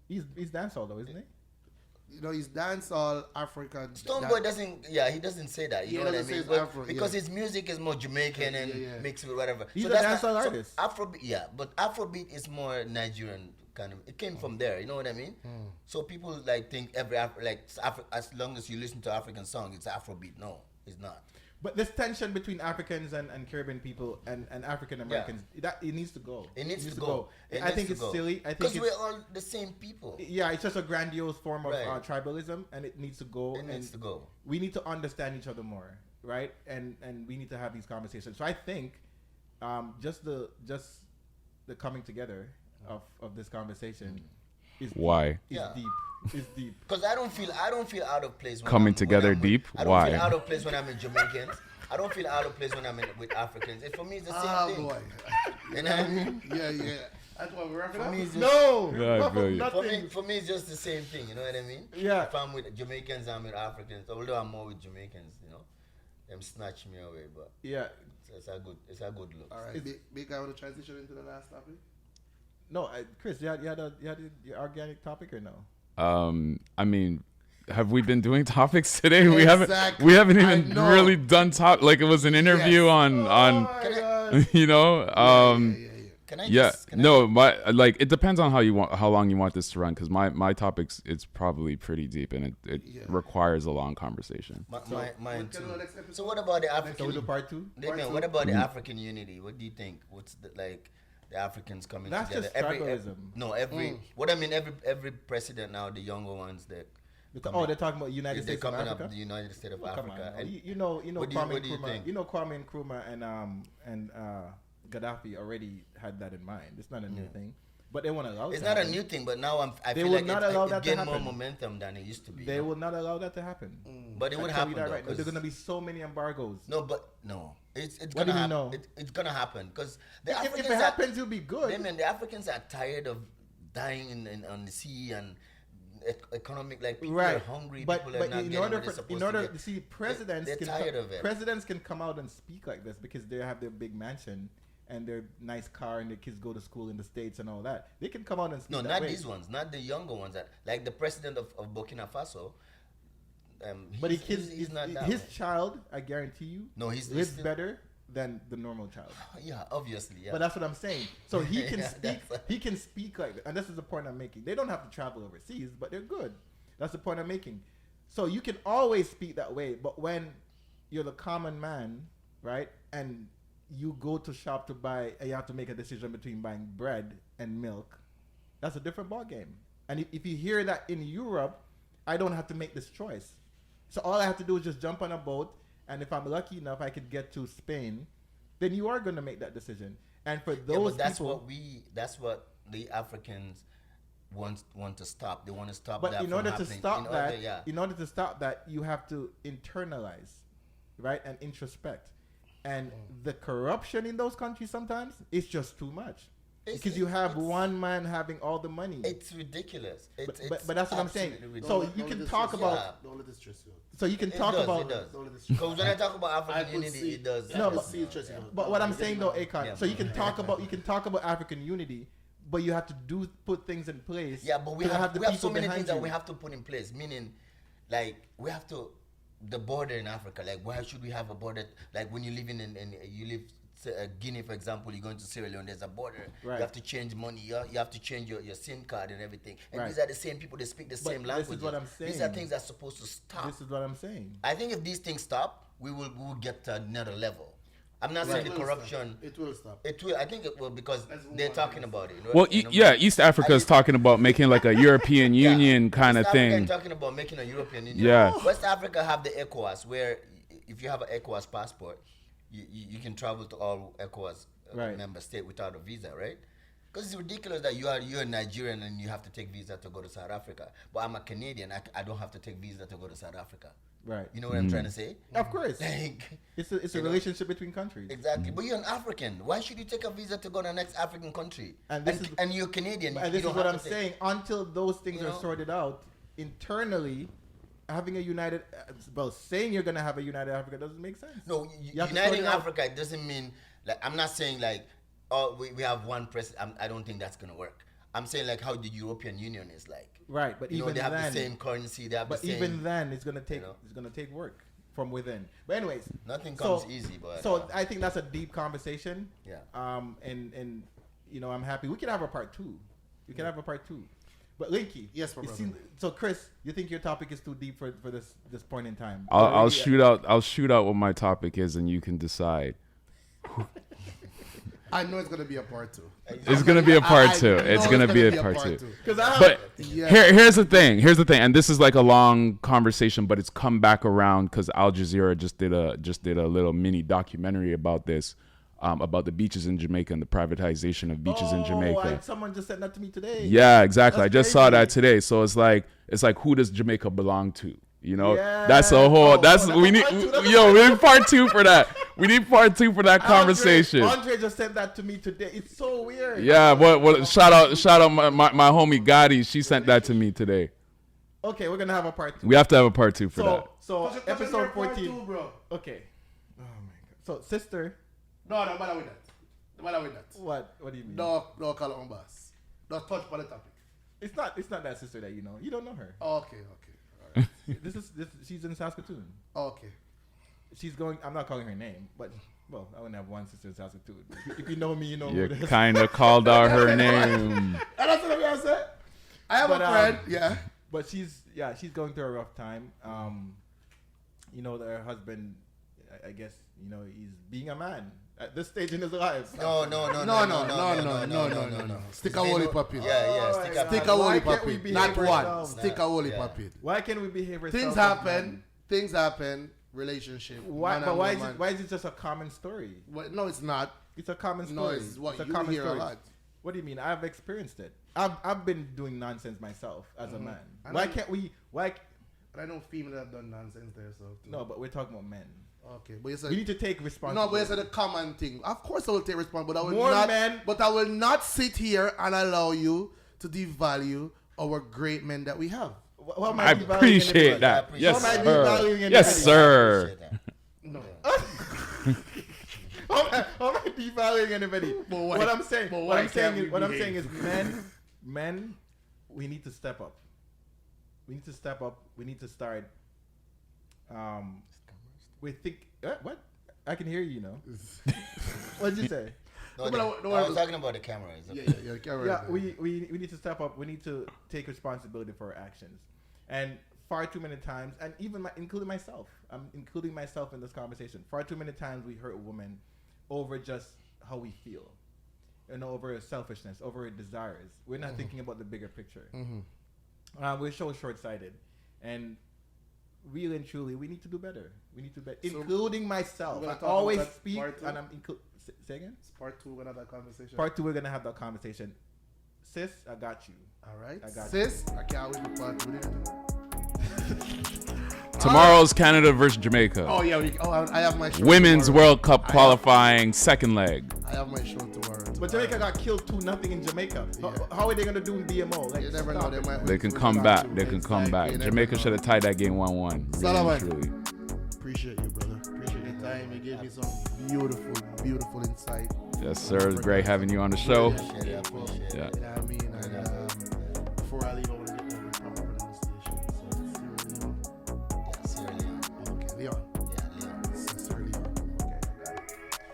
He's dancehall though, isn't he? He's dancehall African. Stoneboy doesn't. Yeah, he doesn't say that. You know what I mean? Because his music is more Jamaican and mixed with whatever. He's a dancehall artist. Afrobeat, but Afrobeat is more Nigerian kind of. It came from there. You know what I mean? So people think as long as you listen to African song, it's Afrobeat. No, it's not. But this tension between Africans and Caribbean people and African Americans, it needs to go. It needs to go. I think it's silly. I think because we're all the same people. Yeah, it's just a grandiose form of tribalism, and it needs to go. It needs to go. We need to understand each other more, right? And we need to have these conversations. So I think just the coming together of this conversation is Why? deep. It's deep. Because I don't feel out of place. Coming together deep? I don't Why? feel out of place when I'm in Jamaicans. I don't feel out of place when I'm with Africans. For me, it's the same thing. Boy. You know what I mean? Yeah. That's what we're For me, it's just, No. Yeah, I feel you. Nothing. for me, it's just the same thing. You know what I mean? Yeah. If I'm with Jamaicans, I'm with Africans. Although I'm more with Jamaicans, them snatch me away. But Yeah. it's a good look. All right. Big guy want to transition into the last topic? No, Chris, you had your organic topic or no? I mean, have we been doing topics today? Exactly. We haven't I even know. really done like it was an interview on you know Can I yeah just... Can no my it depends on how long you want this to run, because my topics, it's probably pretty deep and it requires a long conversation. Mine too. So what about the So we do African... part 2? Damion, what about the African unity? What do you think? What's the the Africans coming That's together. just tribalism. What I mean, every president now, the younger ones, they're talking about United States of coming Africa. up the United States of Come Africa. on, And you know what Kwame do you Nkrumah. think? You know Kwame Nkrumah and Gaddafi already had that in mind. It's not a new thing, but they won't allow. It's to not a happen. new thing, but now I They feel will like not allow it that to gained more happen. momentum than it used to be. They will not allow that to happen. But it would I tell happen you that though, right now. There's gonna be so many embargoes. No. It's What gonna do you happen. know? It's gonna happen because the If Africans it happens, it'll be good. the Africans are tired of dying on the sea and economic, like people are hungry. But People are not in getting order what they're for supposed in order to to get. see presidents They're can tired of it. presidents can come out and speak like this because they have their big mansion and their nice car and their kids go to school in the States and all that. They can come out and speak. No, that not way. these ones, not the younger ones. Like the president of Burkina Faso. But he's not that his way. child, I guarantee you, No, he's lives still- better than the normal child. Yeah, obviously, yeah. But that's what I'm saying. So he can Yeah, speak. that's- He can speak like that, and this is the point I'm making. They don't have to travel overseas, but they're good. That's the point I'm making. So you can always speak that way, but when you're the common man, right, and you go to shop to buy, and you have to make a decision between buying bread and milk, that's a different ball game. And if you hear that in Europe, I don't have to make this choice. So all I have to do is just jump on a boat, and if I'm lucky enough, I could get to Spain. Then you are going to make that decision. And for those but that's people, that's what the Africans want to stop. They want to stop but that in from order to happening. stop Yeah. in order to stop that, you have to internalize, right, and introspect. And the corruption in those countries sometimes is just too much. Because you have one man having all the money. It's ridiculous. But that's what I'm saying. absolutely So ridiculous. you can talk about. Don't let this stress you out. So you can It talk does, about. it does. Don't let this stress you Because when I talk about I African could unity, see- it does. No, I but- could see it stressing you out. But what I'm saying though, Akon, Yeah, so you but- can talk about African unity, but you have to put things in place. Yeah, but we to have the so people many behind things that you. we have to put in place. Meaning, like we have to the border in Africa. Like why should we have a border? Like when you live in you live Guinea, for example, you're going to Sierra Leone. There's a border. Right. You have to change money. You have to change your SIM card and everything. And Right. these are the same people. They speak the same this is language. what I'm These are saying. things that's supposed to stop. This is what I'm saying. I think if these things stop, we will get to another level. I'm not saying It the will corruption. stop. It will stop. It will. I think it will because Let's move they're on. talking about it. Right? Well, You know, yeah, East Africa is talking about making like a European Yeah. Union kind of West Africa thing. talking about making a European Union. Yeah. West Africa have the ECOWAS, where if you have an ECOWAS passport, you can travel to all ECOWAS Right. member state without a visa, right? Because it's ridiculous that you're a Nigerian and you have to take visa to go to South Africa, but I'm a Canadian. I don't have to take visa to go to South Africa. Right. You know what I'm trying to say? Of course. Like, It's a you know, relationship between countries. exactly. But you're an African. Why should you take a visa to go to the next African country? And this is- and you're Canadian. And you this is don't what have I'm to take- saying. Until those things You are know? sorted out internally, having a united, well, saying you're gonna have a united Africa doesn't make sense. No, You have to sort uniting it out. Africa, it doesn't mean like I'm not saying like oh we have one president. I don't think that's gonna work. I'm saying like how the European Union is like. Right, but You know, even they have then, the same currency. They have but the same. even then, it's gonna take know. it's gonna take work from within. But anyways, Nothing so- comes easy, but so I think that's a deep conversation. yeah. And you know, I'm happy we can have a part two. We can have a part two. But Linky, Yes, my it brother. seems- so Chris, you think your topic is too deep for this point in time? I'll Already- shoot out what my topic is, and you can decide. I know it's gonna be a part two. It's gonna be a part two. I It's know gonna be a part two. Because I have, But Yeah. here's the thing, and this is like a long conversation, but it's come back around because Al Jazeera just did a little mini documentary about this, about the beaches in Jamaica and the privatization of beaches in Jamaica. Someone just said that to me today. Yeah, exactly. That's I just saw crazy. that today. So it's like who does Jamaica belong to? You know, Yeah. that's a whole. Oh, that's that's we a need. part two, that's a Yo, part we need part two for that. We need part two for that conversation. Andre just said that to me today. It's so weird. Yeah, what? Shout out my homie Gotti. She sent that to me today. Okay, we're gonna have a part two. We have to have a part two for that. So episode 14. Two, bro. Okay. Oh my god. So sister, No, no matter with that. No matter with that. what? What do you mean? No call it on boss. Don't touch upon the topic. It's not that sister that you know. You don't know her. Okay. All right. This she's in Saskatoon. Okay. She's going. I'm not calling her name, but well, I only have one sister in Saskatoon. If you know me, you know You who it is. kind of called out her name. That's what I'm gonna say. I have But, a friend. Yeah. But she's going through a rough time. You know, her husband, I guess, you know, he's being a man. At this stage in his life. No. Stick a holy puppy. Yeah, Stick a holy Why can't we puppy. behave Not one. ourselves? Stick a holy puppy. Why can't we behave ourselves? Things happen. Relationship. Why? Man But and why woman. is it just a common story? Well, no, it's not. It's a common story. No, it's what a you common hear a lot. What do you mean? I've experienced it. I've been doing nonsense myself as a man. And Why I- can't we? Why? But I know females have done nonsense there, so. Too. No, but we're talking about men. Okay, but you said We need to take no, responsibility. but you said a common thing. Of course, I will take responsibility, but I will More not. men. But I will not sit here and allow you to devalue our great men that we have. What am I devaluing appreciate anybody? that. appreciate Yes, that. sir. How am I devaluing Yes, anybody? sir. No. How am I devaluing anybody? But why- What I'm saying, but what why I'm saying can't is, we behave? men, we need to step up. We need to step up. We need to start. We think what? I can hear you. What did you say? No, No, I was talking about the camera. It's okay. Yeah. Carry Yeah, on. we need to step up. We need to take responsibility for our actions. And far too many times, and even including myself, I'm including myself in this conversation. Far too many times we hurt women over just how we feel, and over selfishness, over desires. We're not thinking about the bigger picture. We're so short-sighted, and really and truly, we need to do better. We need to be, including myself. we're I gonna talk always about that speak, part two? and I'm say again. It's part 2 of another conversation. Part 2, we're gonna have that conversation. Sis, I got you. All right. I got Sis, I can't wait for part 2. Tomorrow's Canada versus Jamaica. Oh yeah. I have my show. Women's tomorrow. World Cup qualifying second leg. I have my show tomorrow. But Jamaica got killed 2-0 in Jamaica. How are they gonna do in BMO? Like, You never know. stop They it. might. They can win come 2-2. back. They can It's come like, back. you never Jamaica know. should have tied that game 1-1. Salaman. Truly. Appreciate you, brother. Appreciate your time. You gave me some beautiful insight. Yes, sir. It was great having you on the show. Appreciate it, appreciate it. Yeah. You know what I mean? And before I leave, I want to get the proper pronunciation. So, Sierra Leone. Yeah, Sierra Leone. Okay, Leon. Yeah, Leone. Sierra Leone. Okay, I got it.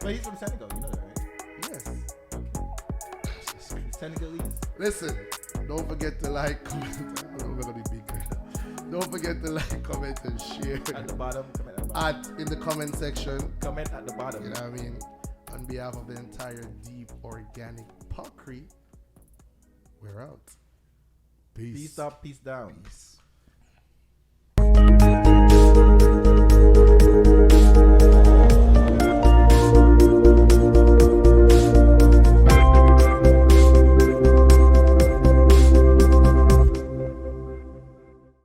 But he's from Senegal, you know that, right? Yes. Senegalese. Listen, don't forget to like, comment. I don't know if we're going to be big. Don't forget to like, comment, and share. At the bottom, comment at the bottom. In the comment section. Comment at the bottom. You know what I mean? On behalf of the entire Deep.Organic.Phuckery, we're out. Peace. Peace up, peace down. Peace.